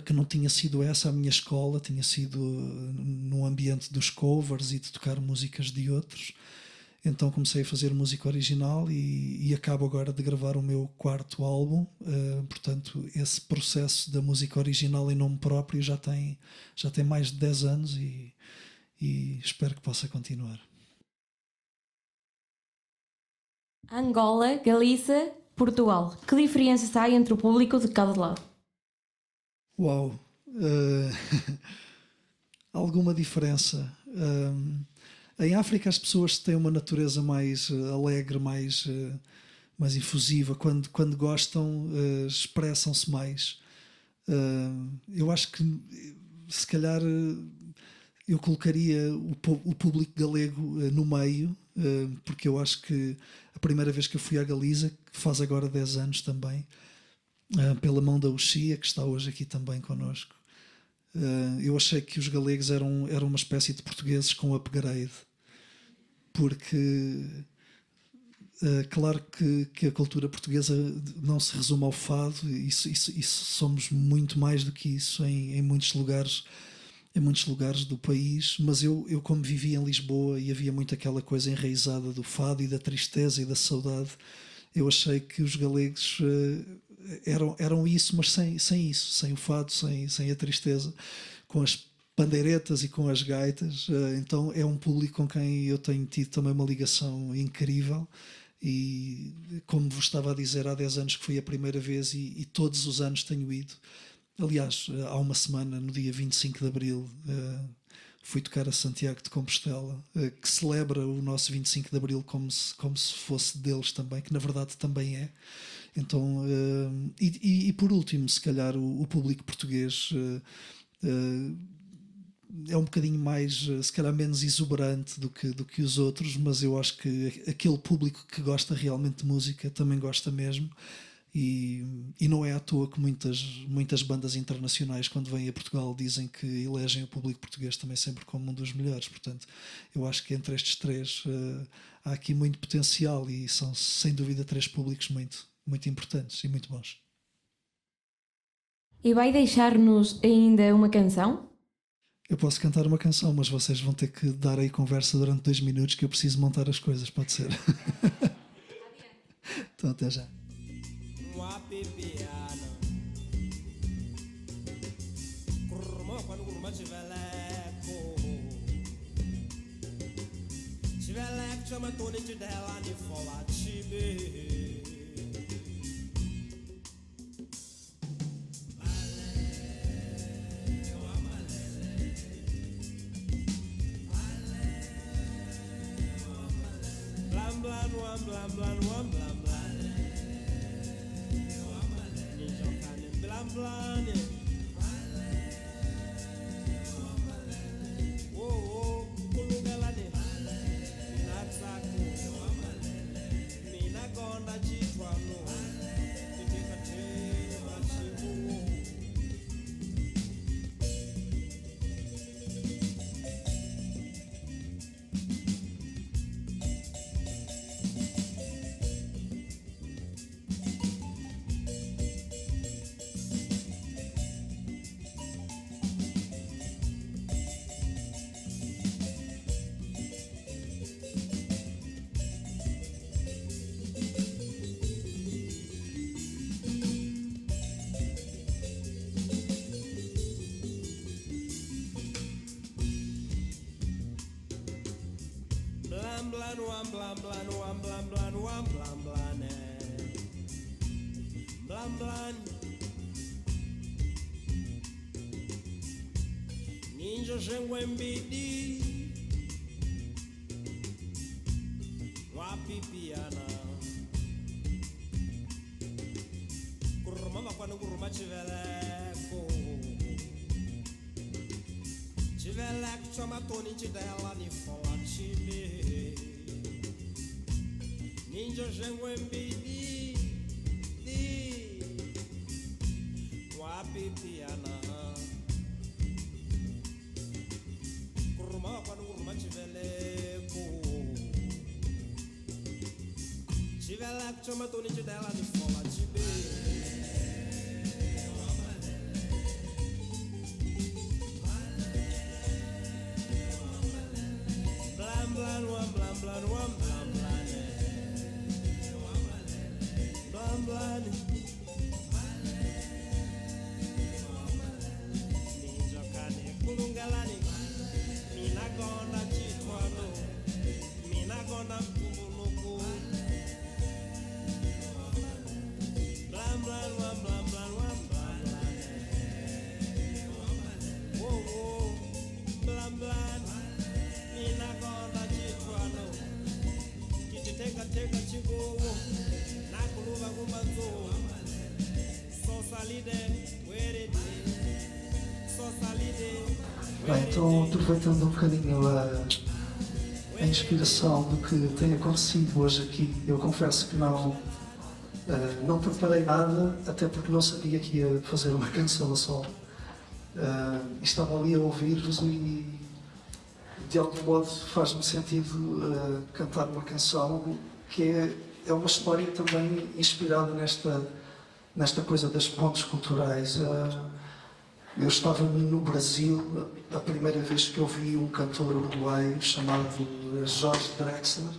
que não tinha sido essa a minha escola, tinha sido no ambiente dos covers e de tocar músicas de outros. Então comecei a fazer música original e acabo agora de gravar o meu 4º álbum. Portanto, esse processo da música original em nome próprio já tem mais de 10 anos, e espero que possa continuar. Angola, Galiza, Portugal. Que diferenças há entre o público de cada lado? Uau! Alguma diferença. Em África as pessoas têm uma natureza mais alegre, mais efusiva. Quando gostam, expressam-se mais. Eu acho que se calhar eu colocaria o público galego no meio, porque eu acho que a primeira vez que eu fui à Galiza, que faz agora 10 anos também, pela mão da Uxia, que está hoje aqui também connosco, eu achei que os galegos eram uma espécie de portugueses com upgrade, porque claro que a cultura portuguesa não se resume ao fado, isso somos muito mais do que isso em muitos lugares. em muitos lugares do país, mas eu como vivia em Lisboa e havia muito aquela coisa enraizada do fado e da tristeza e da saudade, eu achei que os galegos eram isso, mas sem isso, sem o fado, sem a tristeza, com as pandeiretas e com as gaitas. Então é um público com quem eu tenho tido também uma ligação incrível. E como vos estava a dizer, há 10 anos que foi a primeira vez e todos os anos tenho ido. Aliás, há uma semana, no dia 25 de Abril, fui tocar a Santiago de Compostela, que celebra o nosso 25 de Abril como se fosse deles também, que na verdade também é. Então, e por último, se calhar o público português é um bocadinho mais, se calhar menos exuberante do que os outros, mas eu acho que aquele público que gosta realmente de música também gosta mesmo. E não é à toa que muitas bandas internacionais, quando vêm a Portugal, dizem que elegem o público português também sempre como um dos melhores. Portanto, eu acho que entre estes três há aqui muito potencial e são sem dúvida três públicos muito, muito importantes e muito bons. E vai deixar-nos ainda uma canção? Eu posso cantar uma canção, mas vocês vão ter que dar aí conversa durante 2 minutos, que eu preciso montar as coisas, pode ser? Então até já. Uma pipiana, curma quando curma chiveleco chama Tony de dela de fola chibe. Blam blam blam blam blam blam blam. Blane, oh, kulugalane, naksaku, mina gonda chitwano, titikate machibu. Ninja Jengwembidi Wapipiana Kuruma quando kuruma chiveleko Chiveleko chama Tony de dela ni fola chibe Ninja Jengwembidi Wapipiana Quando urma chiveleco Chiveleco chama Tony de dela de fola chibe Blam blam wam blam blam wam blam blam Blam blam Ninja kane kulungalani Mina gonda chitwano, mina gonda mpumuluku. Blam blam wam blam blam wam blam blam. Oh oh, blam blam. Mina gonda chitwano, kichiteka teka chiguo, nakuluva kumbanzo. So salide, where it is. So salide. Bem, então aproveitando um bocadinho a inspiração do que tem acontecido hoje aqui, eu confesso que não preparei nada, até porque não sabia que ia fazer uma canção a só. Estava ali a ouvir-vos e de algum modo faz-me sentido cantar uma canção que é uma história também inspirada nesta coisa das pontes culturais. Eu estava no Brasil a primeira vez que eu vi um cantor uruguaio chamado Jorge Drexler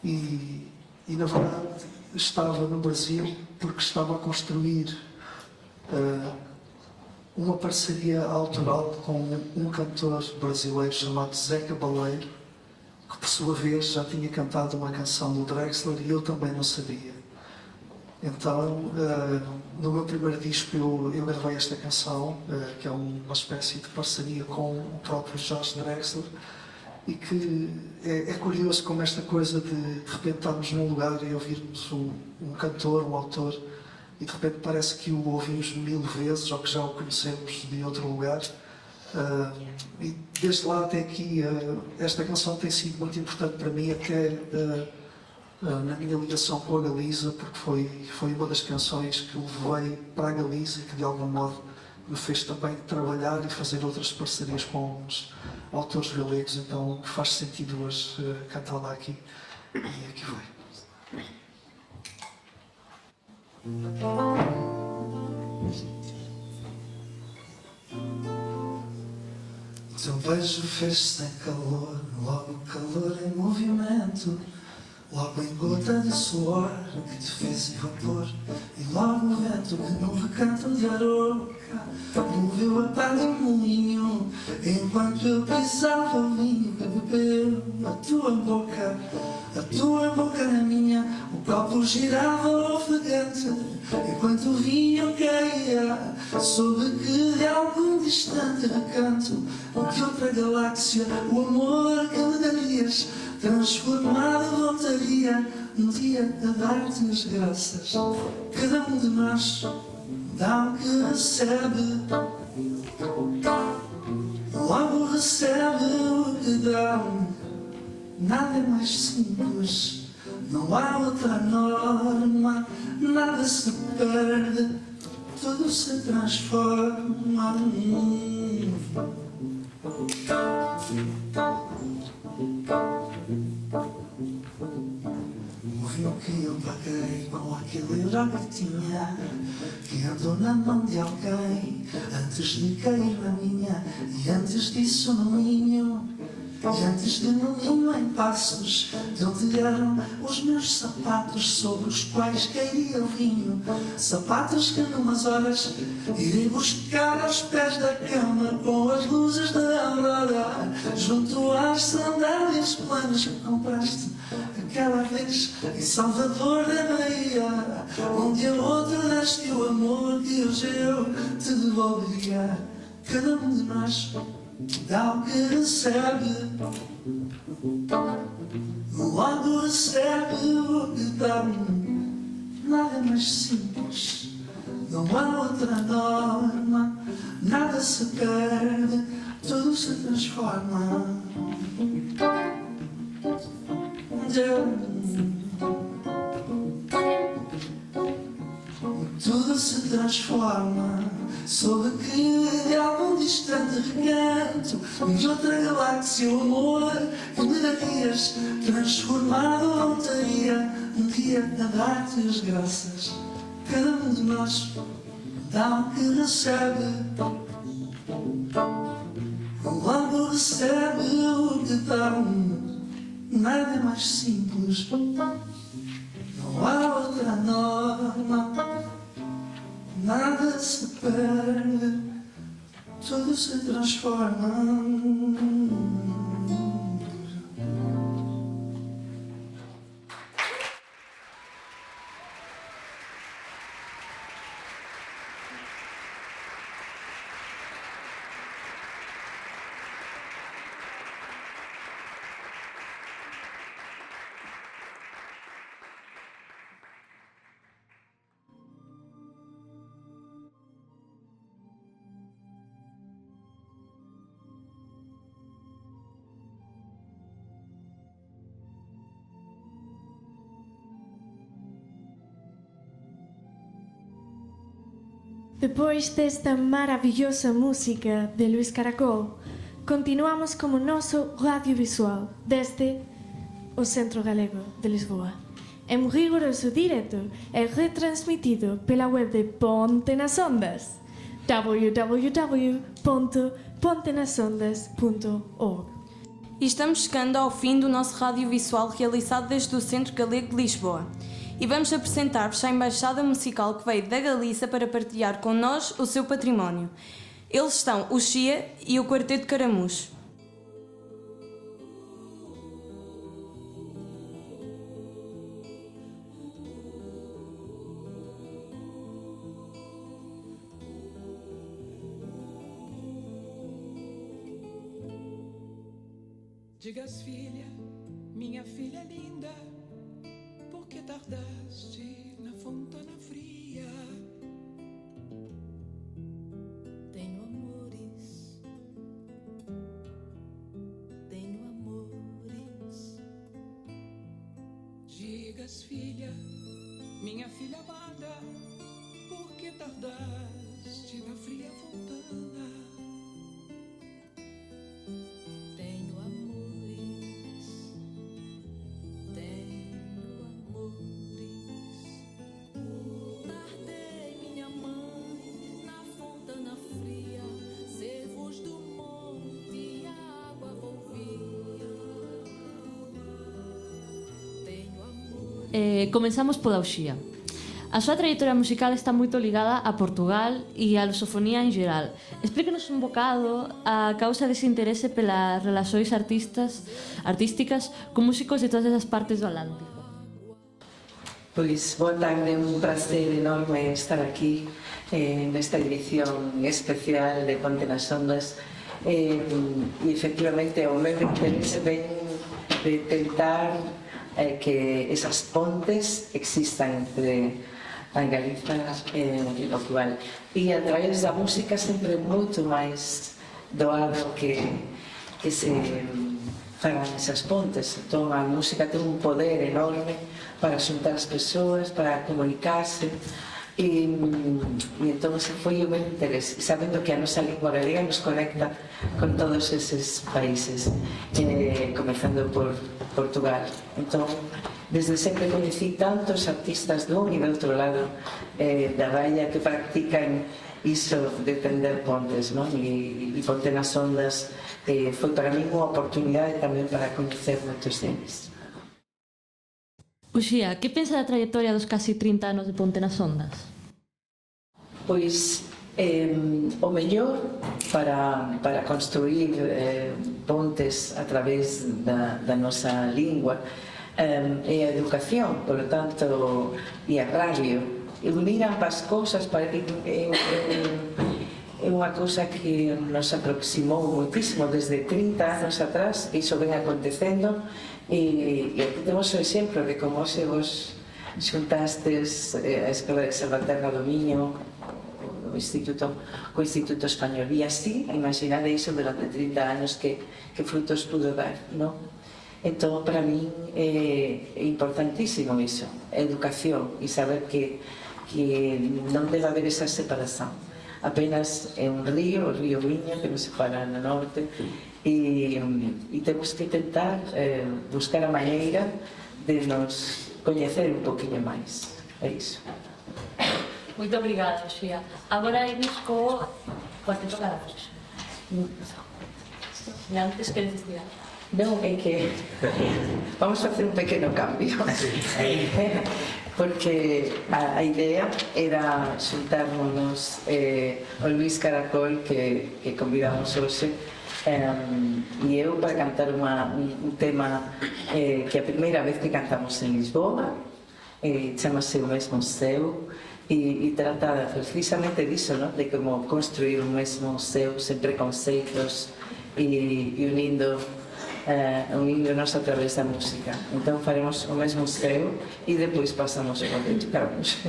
e na verdade estava no Brasil porque estava a construir uma parceria autoral com um cantor brasileiro chamado Zé Cabaleiro, que por sua vez já tinha cantado uma canção do Drexler e eu também não sabia. Então, no meu primeiro disco eu gravei esta canção, que é uma espécie de parceria com o próprio Jorge Drexler, e que é curioso como esta coisa de repente estarmos num lugar e ouvirmos um cantor, um autor, e de repente parece que o ouvimos 1000 vezes ou que já o conhecemos de outro lugar. E desde lá até aqui, esta canção tem sido muito importante para mim, até na minha ligação com a Galiza, porque foi uma das canções que eu levei para a Galiza e que de algum modo me fez também trabalhar e fazer outras parcerias com uns autores galegos, então faz sentido hoje cantá-la aqui. E aqui vai. Teu beijo fez-se em calor, logo calor em movimento, logo em gota de suor que te fez evapor, e logo o vento que num recanto de aroca moveu a pá do moinho, enquanto eu pisava o vinho que bebeu a tua boca na minha, o copo girava ofegante, enquanto o vinho caía, soube que de algum distante recanto de outra galáxia o amor que me darias transformado voltaria um dia a dar-te as graças. Cada um de nós dá o que recebe, logo recebe o que dá. Nada é mais simples, não há outra norma, nada se perde, tudo se transforma. Ouvi o que eu paguei com aquele euro que tinha, que andou na mão de alguém antes de cair na minha, e antes disso no ninho, e antes de no ninho em Passos, de onde eram os meus sapatos sobre os quais cairia o vinho, sapatos que numas horas irei buscar aos pés da cama com as luzes da aurora, junto às sandálias planas que compraste aquela vez em Salvador da Bahia, onde a outra deste o amor que hoje eu te devolveria. Cada um de nós dá o que recebe, logo recebe o que dá. Nada é mais simples, não há outra norma, nada se perde, tudo se transforma. Tudo se transforma, soube que de algum distante recanto de outra galáxia o amor que me darias transformado voltaria um dia a dar-te as graças. Cada um de nós dá o que recebe, logo recebe o que dá. Nada é mais simples, não há outra norma, nada se perde, tudo se transforma. Depois desta maravillosa música de Luís Caracol, continuamos como noso radiovisual desde o Centro Galego de Lisboa. En rigoroso directo e retransmitido pela web de Ponte nas Ondas. www.pontenasondas.org. E estamos chegando ao fim do nosso radiovisual realizado desde o Centro Galego de Lisboa. E vamos apresentar-vos a Embaixada Musical que veio da Galiza para partilhar com nós o seu património. Eles são o Xia e o Quarteto Caramujo. Digas, filha, minha filha linda, por que tardaste na fontana fria? Tenho amores, tenho amores. Digas, filha, minha filha amada, por que tardaste na fria fontana? Tenho amores. Comenzamos pola Uxía. A súa trayectoria musical está moito ligada a Portugal e a lusofonía en geral. Explíquenos un bocado a causa dese interese pelas relações artísticas con músicos de todas esas partes do Atlántico. Pois, boa tarde, é un prazer enorme estar aquí nesta edición especial de Ponte nas Ondas e efectivamente o meu interese ven de tentar que esas pontes existan entre a Galiza e Portugal. E a través da música sempre moito máis doado que se fagan esas pontes. Entón, a música ten un poder enorme para xuntar as persoas, para comunicarse. E entón ese foi o meu interese, sabendo que a nosa lingua galega nos conecta con todos eses países, comezando por Portugal. Entón, desde sempre coñecí tantos artistas dun e do outro lado da raya que practican iso de tender pontes, non? E Ponte nas Ondas foi para mí unha oportunidade tamén para coñecer moitos deles. Uxía, que pensa da trayectoria dos casi 30 anos de Ponte nas Ondas? Pois o mellor para construir pontes a través da nosa lingua é a educación, por lo tanto, e a radio. Unir ambas cousas para que é unha cousa que nos aproximou moitísimo desde 30 anos atrás, iso ven acontecendo. E aquí temos o exemplo de como se vos xuntastes a Escola de Salvaterra do Miño co Instituto Español e así, imaginade iso durante 30 anos que frutos pudo dar, non? Entón, para min é importantísimo iso, a educación e saber que non debe haber esa separación. Apenas é un río, o río Miño, que nos separa no norte, e temos que tentar buscar a maneira de nos coñecer un poquinho máis. É iso. Moito obrigada, Uxía. Agora imos co Cuarteto Caramujo. E antes que decir non, é que vamos facer un pequeno cambio porque a idea era xuntarnos o Luís Caracol que convidamos hoxe e eu para cantar un tema que a primeira vez que cantamos en Lisboa, chamase O Mesmo Seu e trata precisamente diso, de como construir un mesmo seu sen preconceitos e unindo-nos a través da música. Entón faremos O Mesmo Seu e depois pasamos o Cuarteto Caramujo.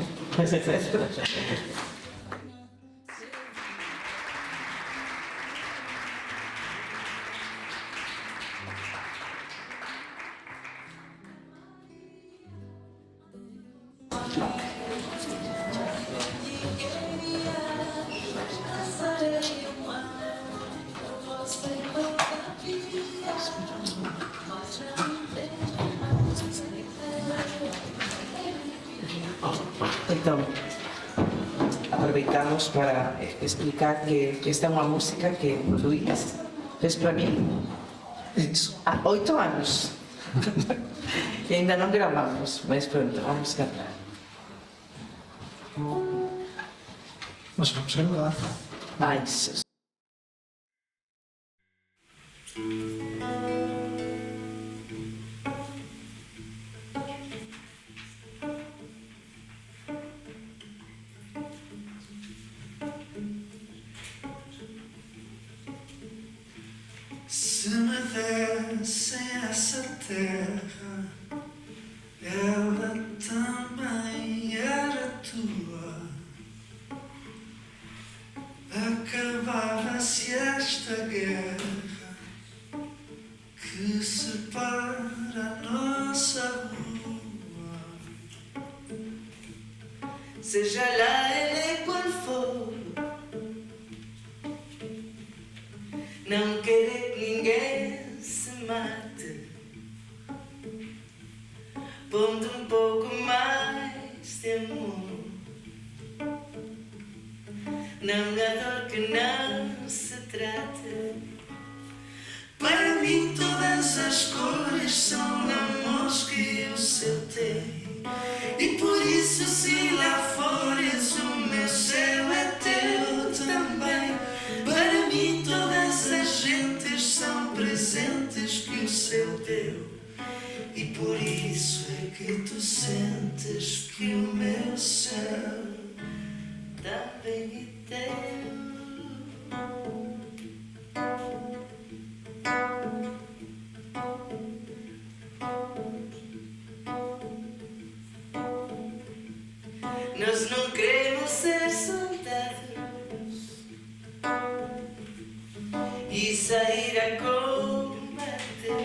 Então, aproveitamos para explicar que esta é uma música que Luís fez para mim há 8 anos. E ainda não gravamos, mas pronto, vamos cantar. Nós vamos gravar. Ai, Jesus. Se me dessem essa terra, ela também era tua. Acabava-se esta guerra que separa a nossa rua. Seja lá ele qual for, não querer que ninguém se mate, pondo um pouco mais de amor. Não há dor que não se trate. Para mim todas as cores são amores que o céu tem. E por isso se lá fores o meu céu é teu também. Para mim todas as gentes são presentes que o céu deu. E por isso é que tu sentes que o meu céu também é teu. Nós não queremos ser soldados e sair a combater.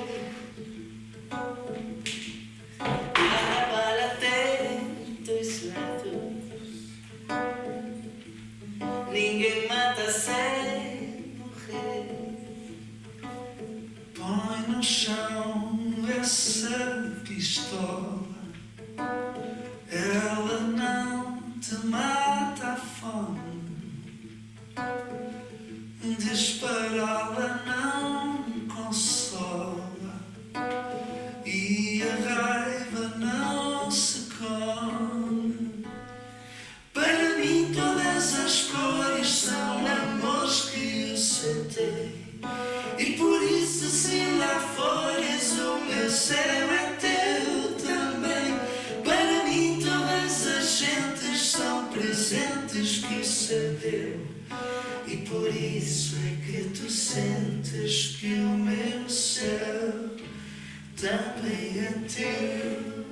A bala tem 2 lados, ninguém mata sem morrer. põe no chão essa pistola. Ela não te mata a fome. Dispará-la não consola. E a raiva não se come. Para mim todas as cores são amores que o céu tem. E por isso se lá fores o meu céu é teu também. Para mim todas as gentes são presentes que o céu deu. E por isso é que tu sentes que o meu céu também é teu.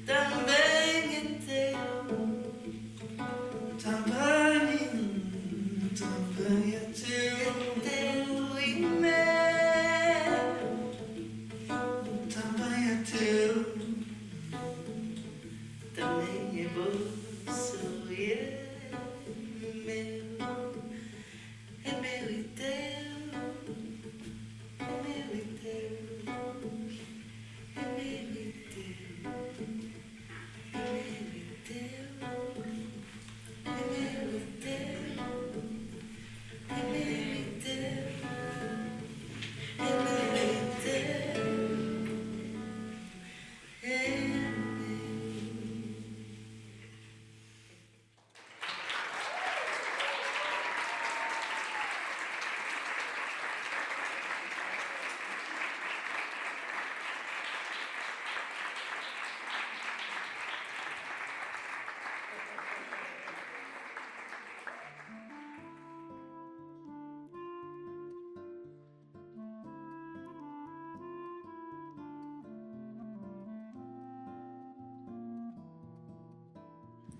Também é teu. Também é teu. É teu e meu. Também é teu. Também é vosso e é meu. É meu e teu. É meu e teu. É meu e teu. É meu e teu. É meu e teu. É meu e teu. É meu e teu. É meu.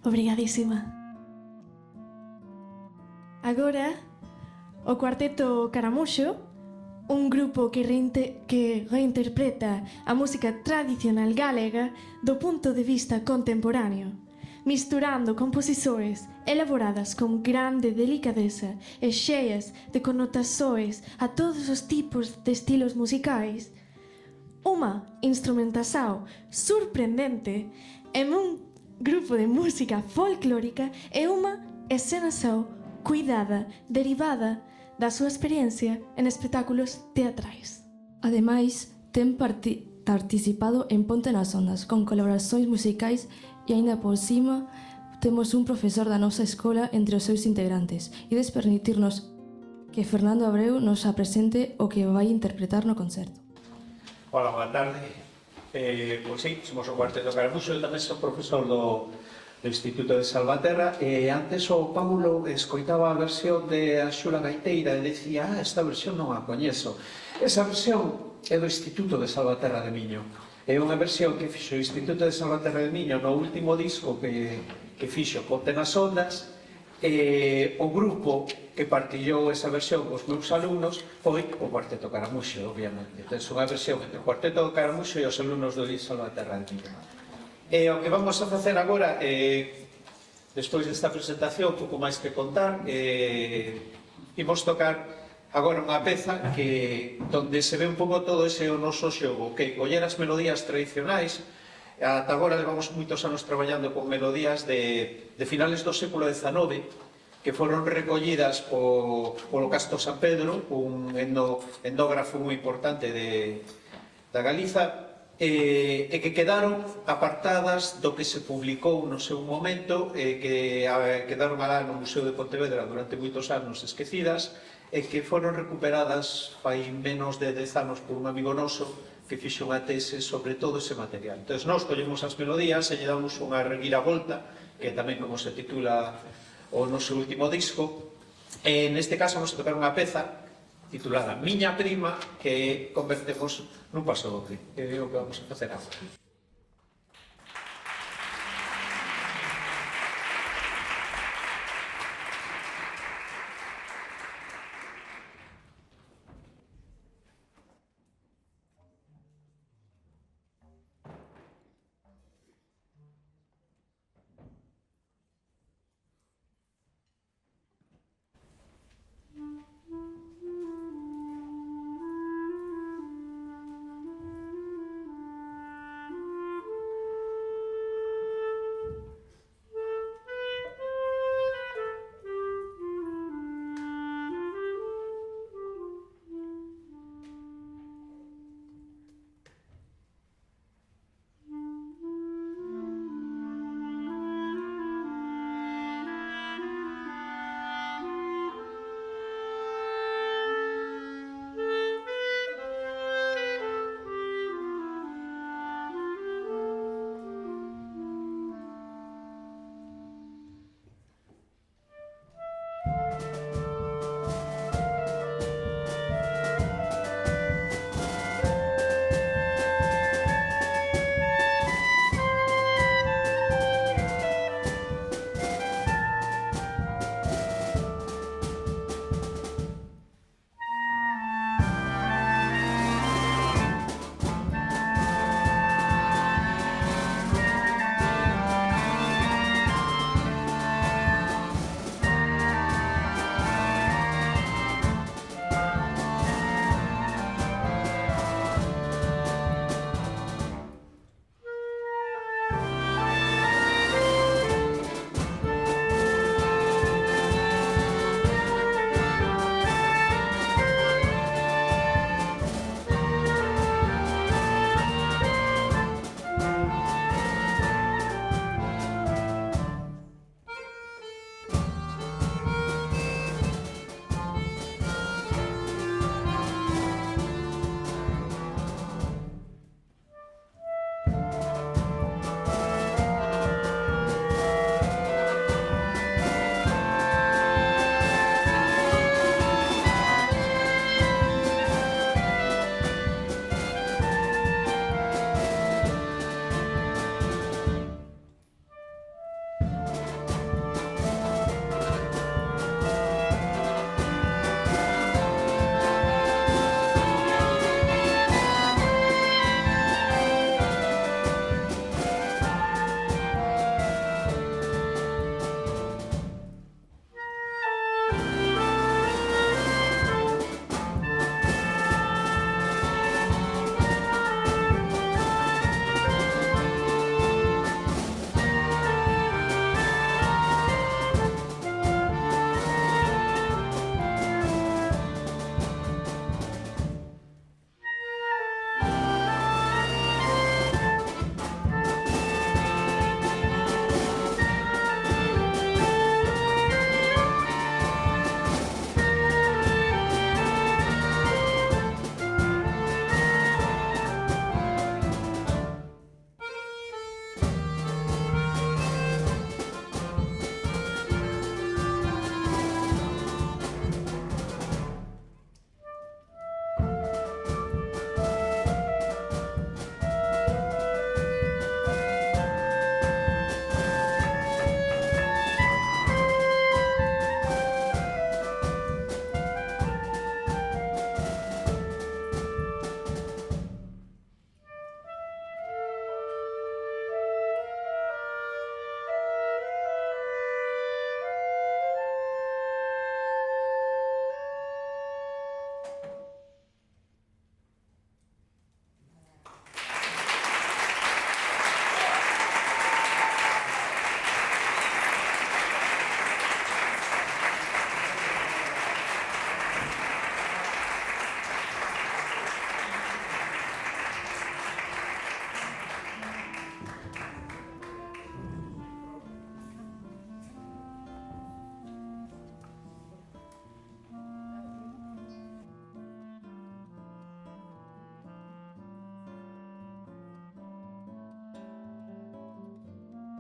Obrigadísima. Agora, o Cuarteto Caramuxo, un grupo que reinterpreta a música tradicional galega do punto de vista contemporáneo, misturando composições elaboradas con grande delicadeza e cheias de connotações a todos os tipos de estilos musicais, unha instrumentação surpreendente e un grupo de música folclórica é unha encenación cuidada, derivada da súa experiencia en espectáculos teatrais. Ademais, ten participado en Ponte nas Ondas con colaboracións musicais e aínda por cima temos un profesor da nosa escola entre os seus integrantes e permitirnos que Fernando Abreu nos apresente o que vai interpretar no concerto. Hola, boa tarde. Pois sí, somos o Cuarteto Caramuxo, eu tamén sou profesor do Instituto de Salvaterra e antes o Paulo escoitaba a versión de a Xula Gaiteira e decía, esta versión non a coñezo. Esa versión é do Instituto de Salvaterra de Miño. É unha versión que fixo o Instituto de Salvaterra de Miño no último disco que fixo Ponte nas Ondas e o grupo que partillou esa versión cos meus alumnos foi o Cuarteto Caramuxo, obviamente. Entón, unha versión entre o Cuarteto Caramuxo e os alumnos do Salvaterra de Miño. E o que vamos a facer agora, despois desta presentación, pouco máis que contar, imos tocar agora unha peza donde se ve un pouco todo ese o noso xogo, que coller as melodías tradicionais. Ata agora levamos moitos anos traballando con melodías de finales do século XIX, que foron recollidas polo Castro San Pedro, un etnógrafo moi importante da Galiza, e que quedaron apartadas do que se publicou no seu momento, que quedaron alá no Museo de Pontevedra durante moitos anos esquecidas, e que foron recuperadas fai menos de 10 anos por un amigo noso que fixo unha tese sobre todo ese material. Entón, nós collemos as melodías e lle damos unha reviravolta, que tamén como se titula o noso último disco, e neste caso vamos a tocar unha peza titulada Miña Prima, que convertemos nun pasodoble, que é o que vamos a facer agora.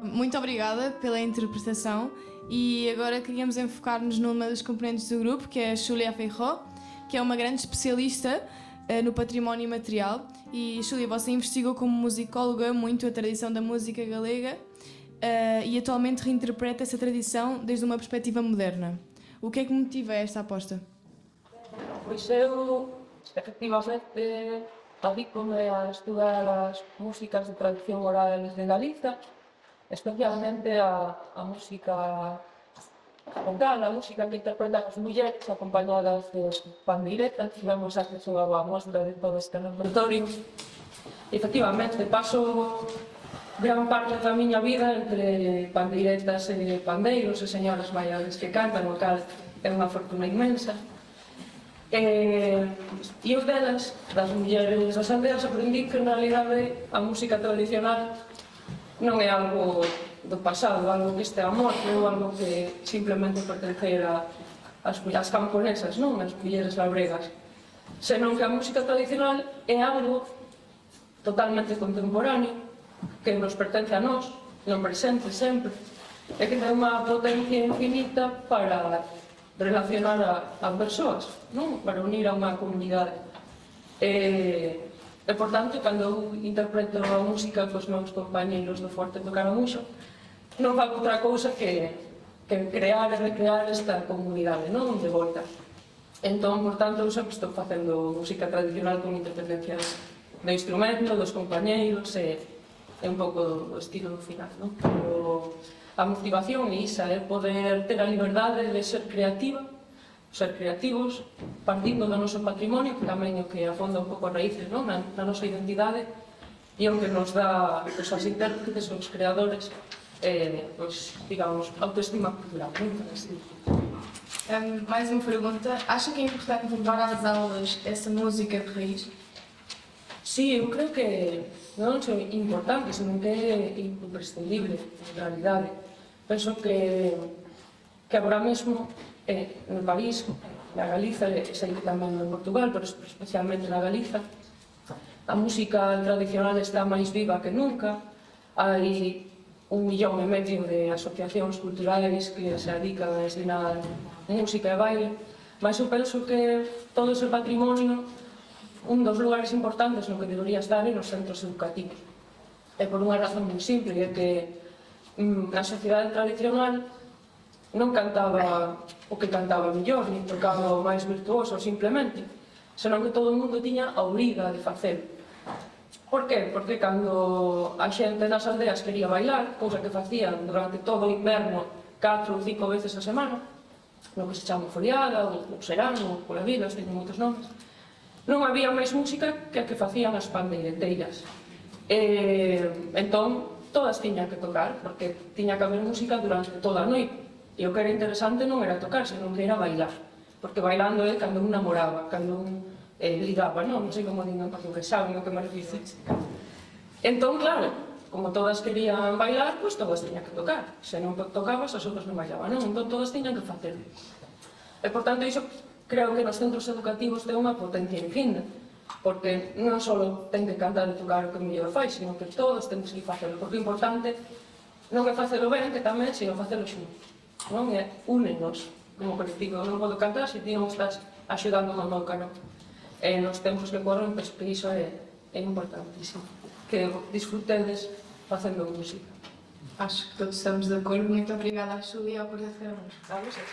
Muito obrigada pela interpretação e agora queríamos enfocar-nos numa das componentes do grupo, que é a Xulia Feijó, que é uma grande especialista no património imaterial. E Xulia, você investigou como musicóloga muito a tradição da música galega e atualmente reinterpreta essa tradição desde uma perspectiva moderna. O que é que motiva esta aposta? Pois eu, efectivamente, dedico-me a estudar as músicas de tradición oral de Galiza, especialmente a música vocal, a música que interpretan as mulleres acompañadas de pandeiretas. Tivemos acceso a unha mostra de todo este repertorio. Efectivamente, paso gran parte da miña vida entre pandeiretas e pandeiros e señoras maiores que cantan, o cal é unha fortuna inmensa. E eu delas, das mulleres das aldeas, aprendi que, na realidade, a música tradicional non é algo do pasado, algo que este amor, ou algo que simplemente pertencera ás camponesas, non? As mulleres labregas. Senón que a música tradicional é algo totalmente contemporáneo, que nos pertence a nós, no presente sempre, e que ten unha potencia infinita para relacionar a persoas, non? Para unir a unha comunidade. E, por tanto, cando eu interpreto a música cos meus compañeros do Forte do Caramuxo, non fago outra cousa que crear e recrear esta comunidade, non? De volta. Entón, por tanto, eu sempre estou facendo música tradicional con interpretacións do instrumento, dos compañeiros e un pouco do estilo do final, non? Pero a motivación é isa, é poder ter a liberdade de ser creativa, ser creativos, partindo do noso patrimonio, que tamén é o que afonda un pouco as raíces, non? Na nosa identidade, e o que nos dá os intérpretes, os creadores, digamos, autoestima cultural, non? Mais uma pergunta. Acha que é importante levar às aulas essa música de raiz? Sí, eu creo que non é importante, senón que é imprescindible, en realidade. Penso que agora mesmo no país, na Galiza, e sei que tamén en Portugal, pero especialmente na Galiza, a música tradicional está máis viva que nunca. Hai 1,5 millón de asociacións culturais que se dedican a ensinar música e baile, mas eu penso que todo ese patrimonio, un dos lugares importantes no que debería estar é nos centros educativos. É por unha razón moi simple, é que a sociedade tradicional non cantaba o que cantaba mellor, nin tocaba o máis virtuoso simplemente, senón que todo o mundo tiña a obriga de facelo. Por qué? Porque cando a xente nas aldeas quería bailar, cousa que facían durante todo o inverno 4 ou 5 veces a semana, no que se chama foliada, ou serán, ou pola vida, teñen moitos nomes, non había máis música que a que facían as pandeireteiras. Entón, todas tiñan que tocar, porque tiña que haber música durante toda a noite. E o que era interesante non era tocar, senón que era bailar. Porque bailando é cando un namoraba, cando un ligaba, non sei como digan en portugués, saben o que me refiro. Entón, claro, como todas querían bailar, pois todas tiñan que tocar. Se non tocabas, as outras non bailaban, non? Entón, todas tiñan que facer. E, por tanto, iso creo que nos centros educativos ten unha potencia infinita, porque non só ten que cantar e tocar o que mellor fai, senón que todos temos que facelo, porque o importante non é facelo ben, que tamén, sino facelo xuntos, non? É únenos, como colectivo. Non podo cantar se ti non estás axudando no meu canón. E nos tempos que corren, pois que iso é importantísimo, que disfrutedes facendo música. Acho que todos estamos de acordo. Muito obrigada, Xulia, por hacermos. A vocês.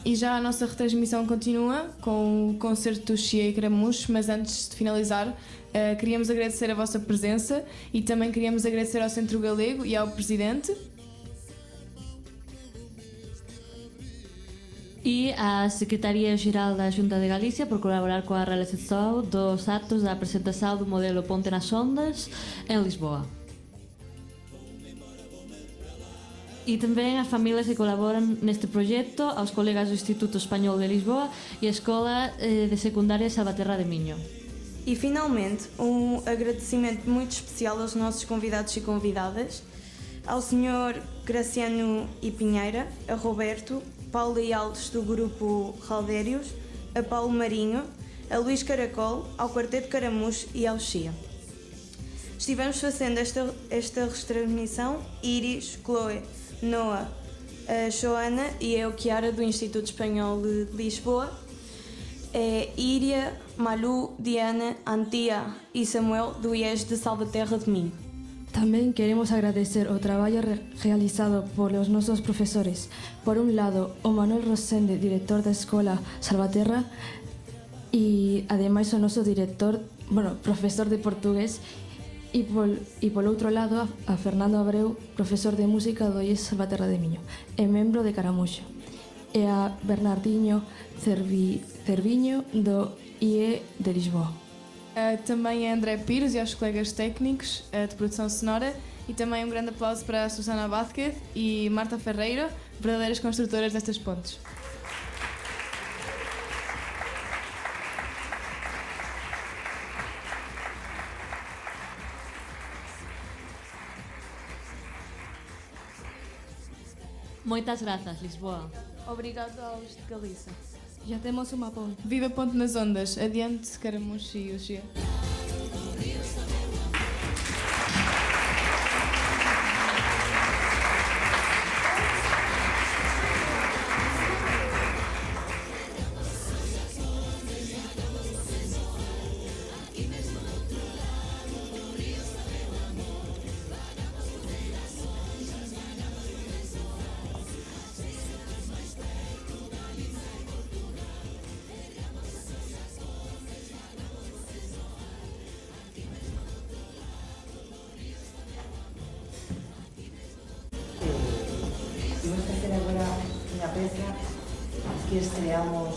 E já a nossa retransmissão continua com o concerto Chia e Caramuxo, mas antes de finalizar, queríamos agradecer a vossa presença e também queríamos agradecer ao Centro Galego e ao Presidente. E a Secretaría-Xeral da Xunta de Galicia por colaborar coa realización dos actos da presentación do modelo Ponte nas Ondas en Lisboa. E tamén as familias que colaboran neste proxecto, aos colegas do Instituto Español de Lisboa e a Escola de Secundaria Salvaterra de Miño. E finalmente, um agradecimento muito especial aos nossos convidados e convidadas, ao Sr. Graciano e Pinheira, a Roberto, Paulo e Alves do grupo Raldérios, a Paulo Marinho, a Luís Caracol, ao Quarteto Caramujo e ao Chia. Estivemos fazendo esta retransmissão Iris, Chloe, Noah, a Joana e eu, Chiara, do Instituto Espanhol de Lisboa, Iria, Malu, Diana, Antía e Samuel, do IES de Salvaterra de Minho. También queremos agradecer o traballo realizado por los nosos profesores. Por un lado, o Manuel Rosende, director da Escola Salvaterra, e ademais o noso profesor de portugués, e polo outro lado a Fernando Abreu, profesor de música do IES Salvaterra de Miño e membro de Caramuxo, e a Bernardinho Cerviño do IE de Lisboa. Também a André Pires e aos colegas técnicos de produção sonora, e também um grande aplauso para a Susana Vázquez e Marta Ferreira, verdadeiras construtoras destas pontes. Moitas grazas, Lisboa. Obrigado aos de Galiza. Já temos uma ponte. Viva Ponte nas Ondas. Adiante, Caramujo e Uxia. que estreamos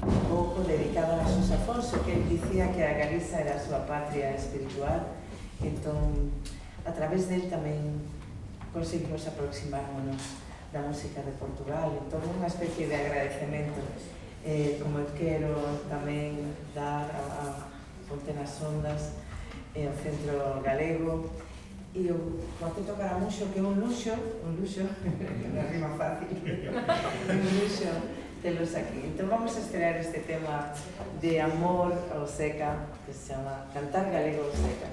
un pouco dedicada a Xosé Afonso, que ele dicía que a Galiza era a súa patria espiritual, entón a través del tamén conseguimos aproximarnos da música de Portugal, entón unha especie de agradecemento, como eu quero tamén dar a Ponte nas Ondas e ao Centro Galego e o Quarteto Caramuxo, que é un luxo, non rima fácil, un luxo telos aquí. Entón vamos a estrear este tema de amor ao Seca, que se chama Cantar Galego ao Seca.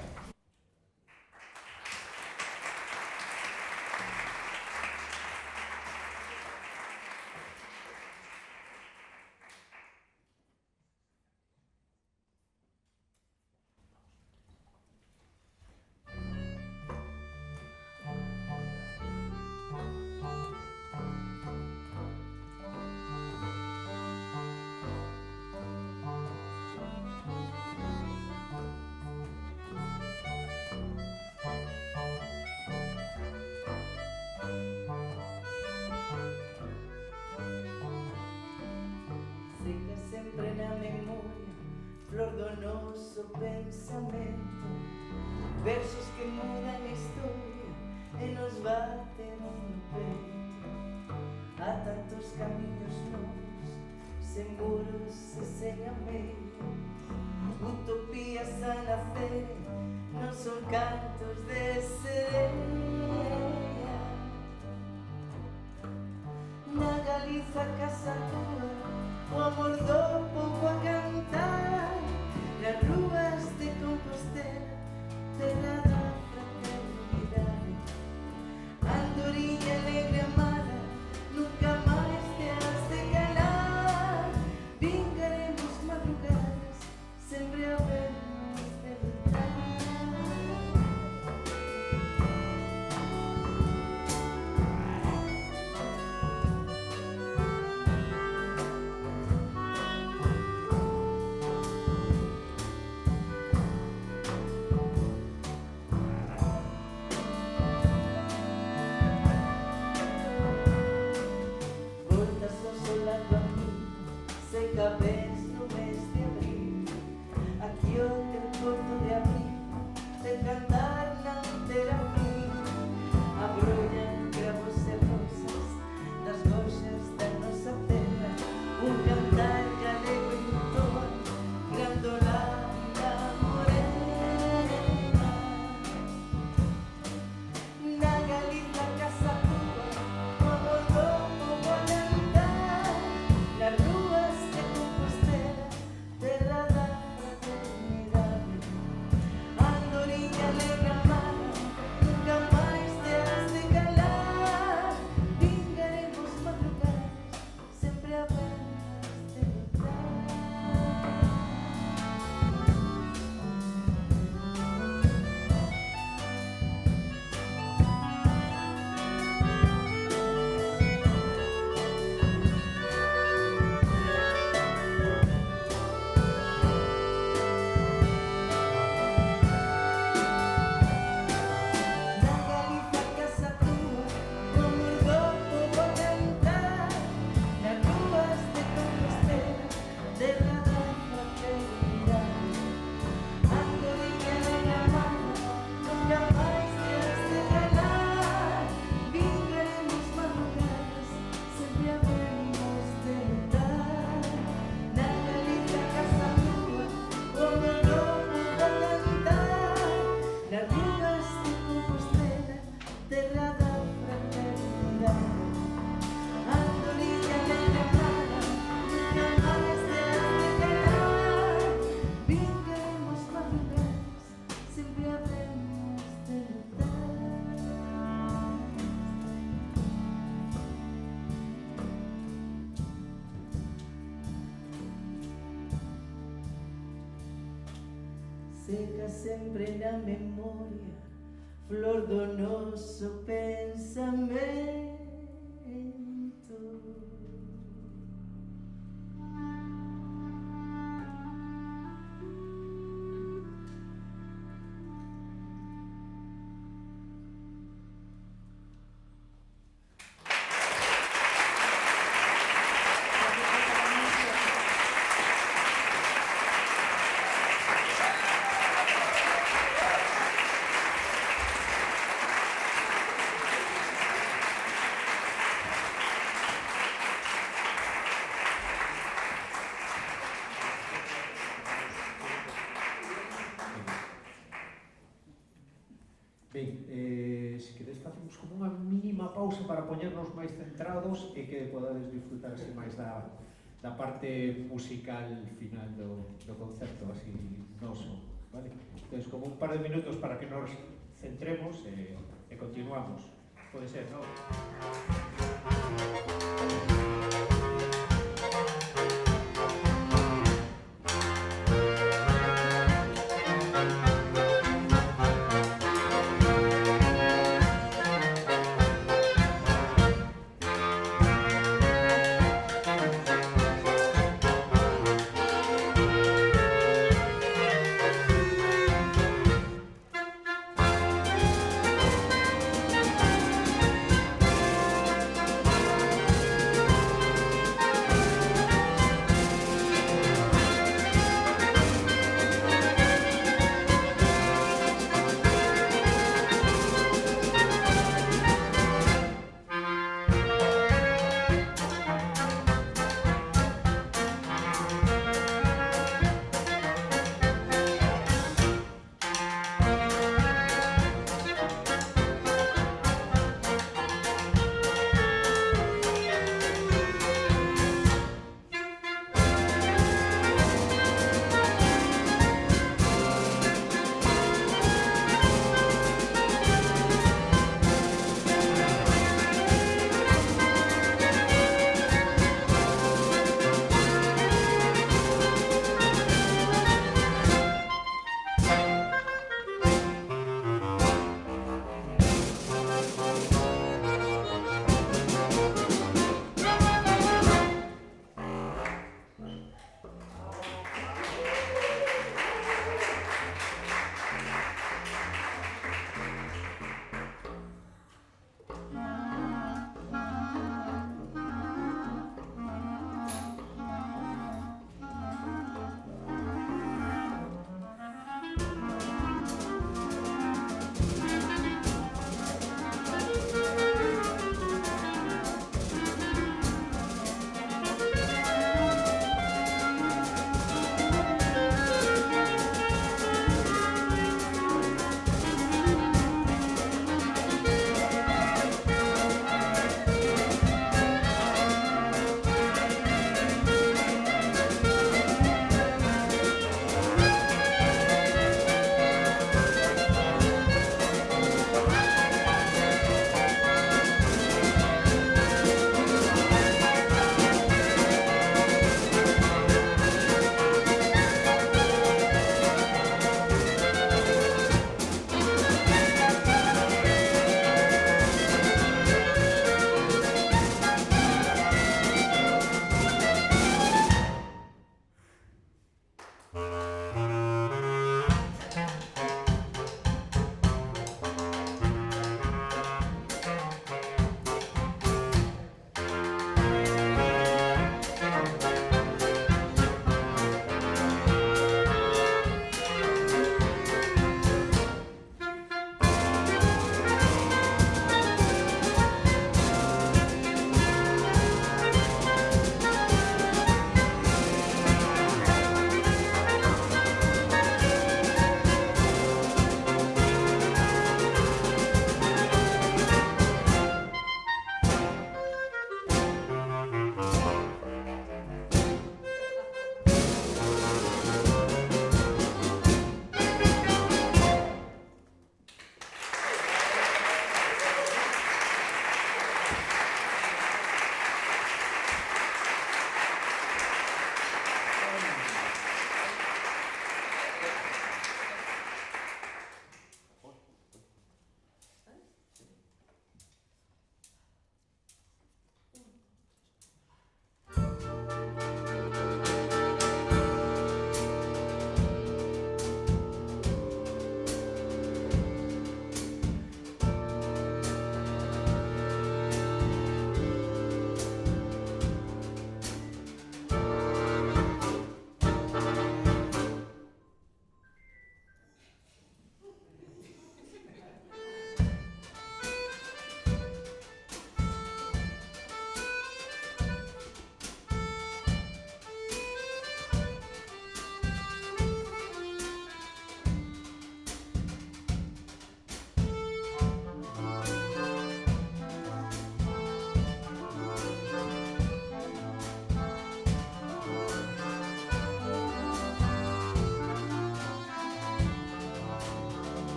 Flor do noso pensamento, versos que mudan a historia e nos baten no peito. Há tantos camiños novos, sen muros e sen ameio, utopías a nacer, non son cantos de sereia. Na Galiza casa tua, o amor do povo a cantar, nas ruas de Compostela, terra da fraternidade. Andorinha alegre amada, nunca máis te has de calar. Vingaremos madrugadas, sempre haberemos de lutar. seca sempre na memoria, flor do nosso pensamento. Ben, se queres facemos como unha mínima pausa para poñernos máis centrados e que podades disfrutar así máis da parte musical final do concerto, así noso, vale? Entón, como un par de minutos para que nos centremos e continuamos. Pode ser, non?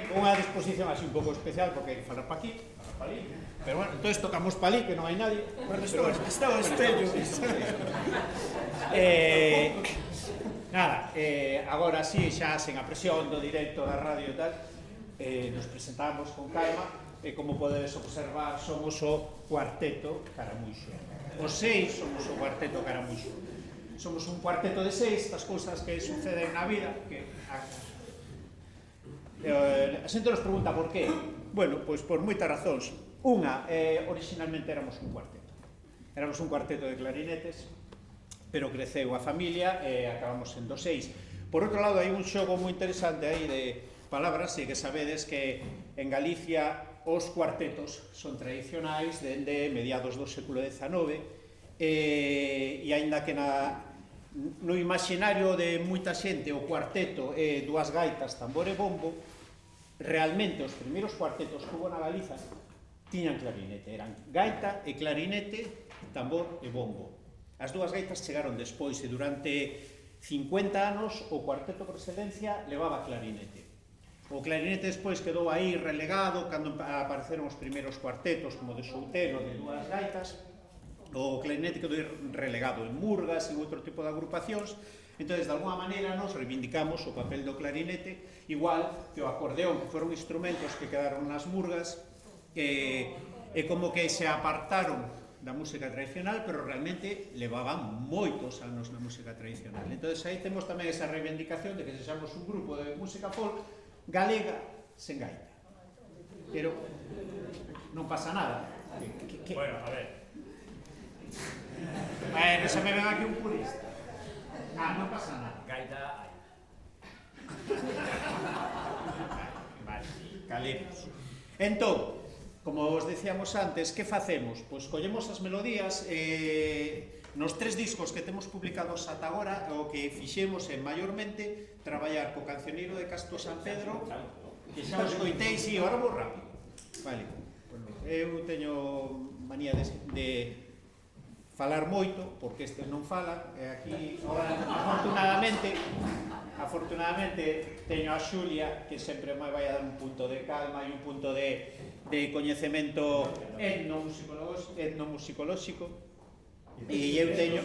con unha disposición así un pouco especial, porque hai que falar pa aquí, falar pa ali. Pero bueno, entón tocamos pa ali, que non hai nadie. Está o espello. Nada, agora sí, xa sen a presión do directo da radio e tal, nos presentamos con calma, e como podedes observar, somos o Cuarteto Caramuxo. Os 6 somos o Cuarteto Caramuxo. Somos un cuarteto de 6, estas cousas que suceden na vida, que a xente nos pregunta por qué. Bueno, pois por moitas razóns. Unha, originalmente éramos un cuarteto. Éramos un cuarteto de clarinetes, pero creceu a familia e acabamos sendo 6. Por outro lado, hai un xogo moi interesante aí de palabras, e que sabedes que en Galicia os cuartetos son tradicionais dende mediados do século XIX, e aínda que no imaginario de moita xente o cuarteto é dúas gaitas, tambor e bombo, realmente os primeiros cuartetos que hubo na Galiza tiñan clarinete, eran gaita e clarinete, tambor e bombo. As dúas gaitas chegaron despois e durante 50 anos o cuarteto por excelencia levaba clarinete. O clarinete despois quedou aí relegado cando apareceron os primeiros cuartetos como de Soutelo, de dúas gaitas. O clarinete quedou relegado en murgas e outro tipo de agrupacións. Entón, de alguma maneira, nos reivindicamos o papel do clarinete, igual que o acordeón, que foron instrumentos que quedaron nas murgas, e como que se apartaron da música tradicional, pero realmente levaban moitos anos na música tradicional. Entón, aí temos tamén esa reivindicación de que sexamos un grupo de música folk galega sen gaita. Pero non pasa nada. Bueno, a ver. Bueno, se me ven aquí un purista. Non pasa nada. Gaita hai. Vale, calemos. Entón, como vos decíamos antes, que facemos? Pois collemos as melodías, nos 3 discos que temos publicados ata agora, o que fixemos é maiormente traballar co cancioneiro de Castro San Pedro, que xa os coitei, si, agora vou rápido. Vale, eu teño manía de falar moito, porque estes non falan, e aquí, afortunadamente, teño a Xulia, que sempre me vai a dar un punto de calma e un punto de coñecemento etnomusicolóxico, e eu teño...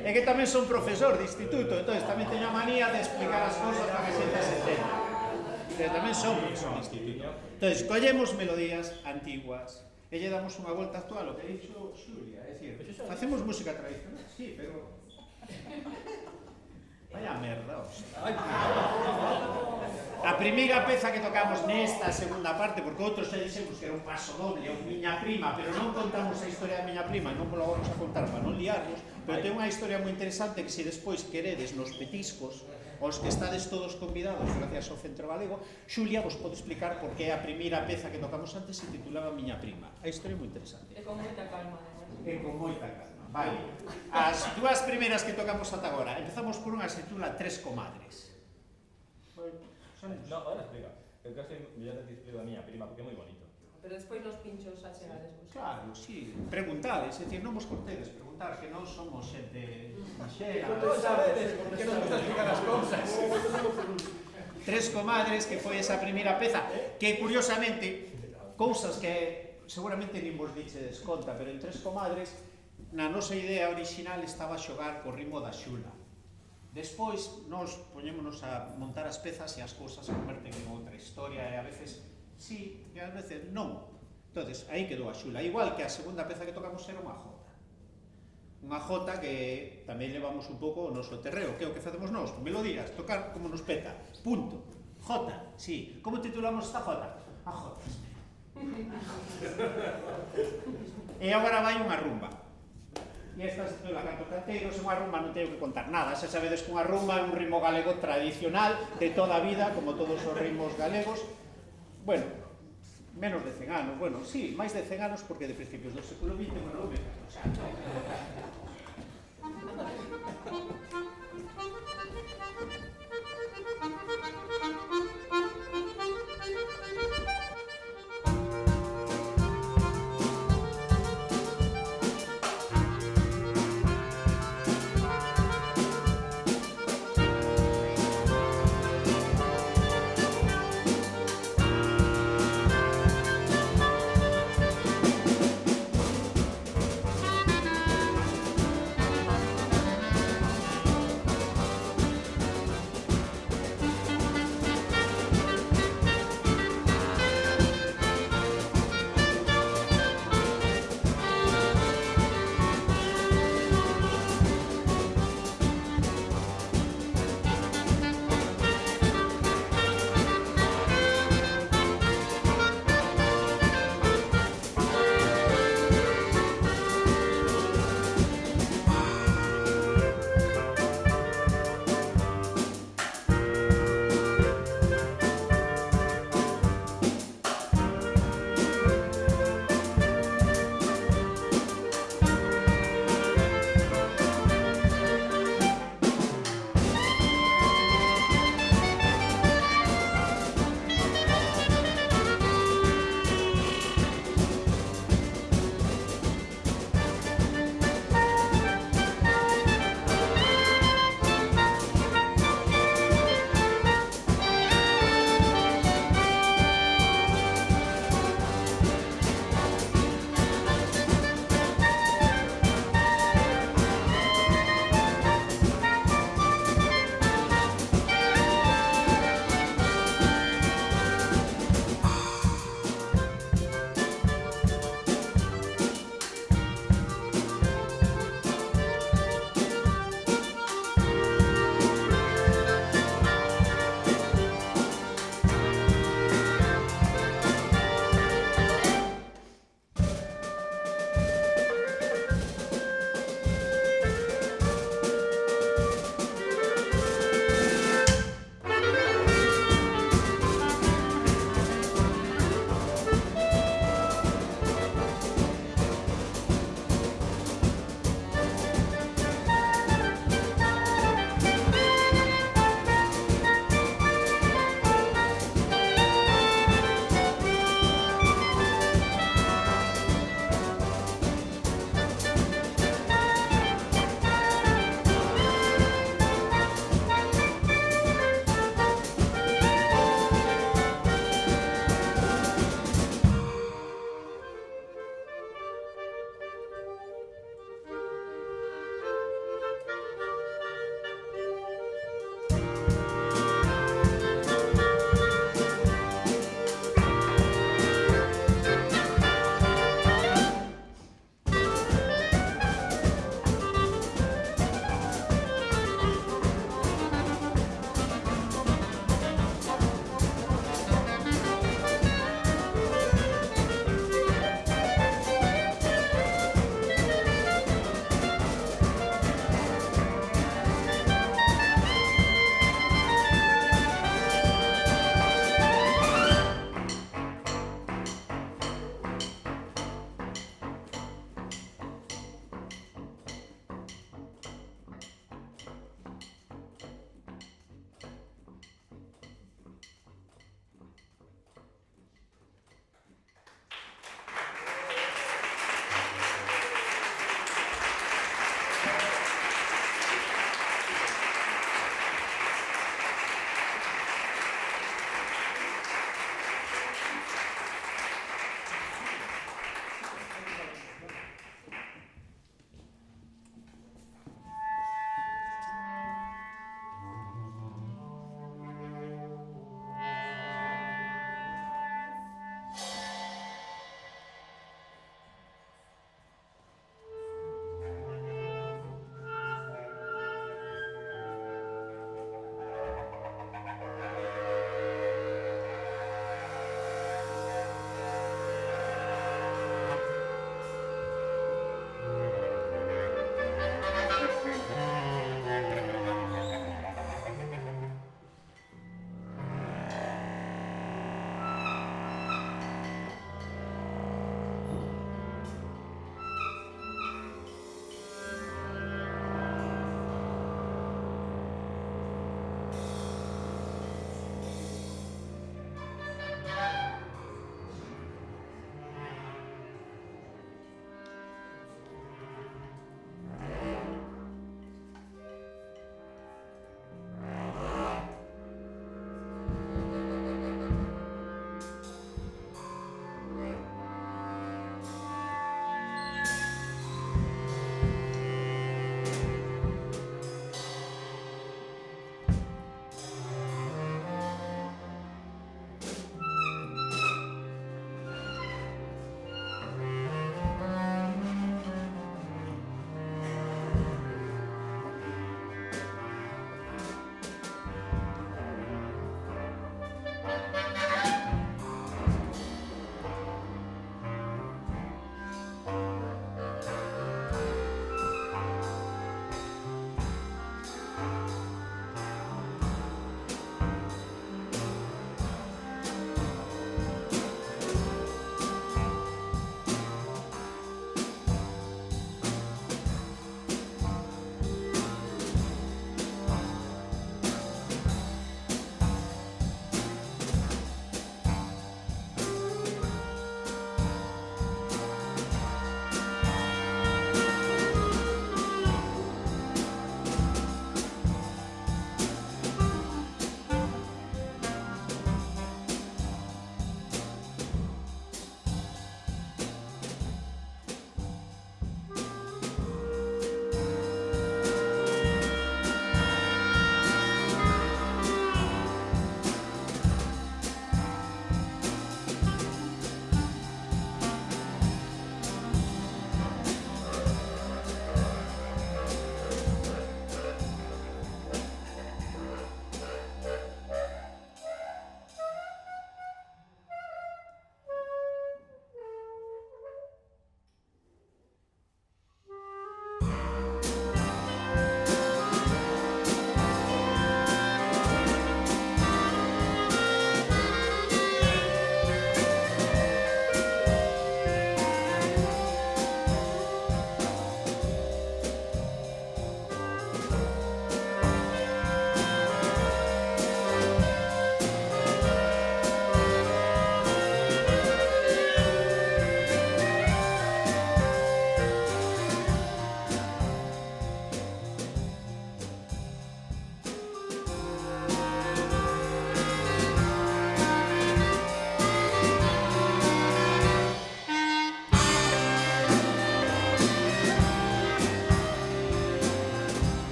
É que tamén son profesor de instituto, entón tamén teño a manía de explicar as cousas para que xente se entenda. Tamén son profesor de instituto. Entón, collemos melodías antiguas e lle damos unha volta actual, o que dixo Xulia, é dicir, facemos música tradicional, sí, pero... Vaya merda, a primeira peza que tocamos nesta segunda parte, porque outros xa dixemos que era un paso doble, un miña prima, pero non contamos a historia da miña prima, non lo vamos a contar para non liarnos, pero ten unha historia moi interesante que se despois queredes nos petiscos, os que estades todos convidados gracias ao Centro Galego, Xulia vos pode explicar por que a primeira peza que tocamos antes se titulaba Miña Prima. A historia é moi interesante. E con moita calma. E con moita calma. Vale. As dúas primeiras que tocamos ata agora, empezamos por unha que se titula Tres Comadres. No, ahora explica. Eu casi mellor te explico a miña prima, porque é moi bonito. Pero despois nos pinchos a chegades vos. Claro, sí. Preguntades, é dicir, non vos cortedes, preguntar, que non somos xente mixera. Todos sabedes, porque non gusta explicar as cousas. Tres Comadres, que foi esa primeira peza, que curiosamente, cousas que seguramente nin vos dichedes conta, pero en Tres Comadres, na nosa idea original estaba a xogar co ritmo da xula. Despois, nos poñémonos a montar as pezas e as cousas se converten en outra historia, e a veces sí, e a veces non. Entonces, aí quedou a xula. Igual que a segunda peza que tocamos era unha jota. Unha jota que tamén levamos un pouco o noso terreo, que é o que facemos nós, melodías, tocar como nos peta. Punto. Jota, sí. Como titulamos esta jota? A jota. E agora vai unha rumba. E esta se titula Canto Canteiros, e unha rumba non teño que contar nada. Xa sabedes que unha rumba é un ritmo galego tradicional de toda a vida, como todos os ritmos galegos. Bueno, menos de 100 anos, bueno, sí, máis de 100 anos, porque de principios do século XX, bueno,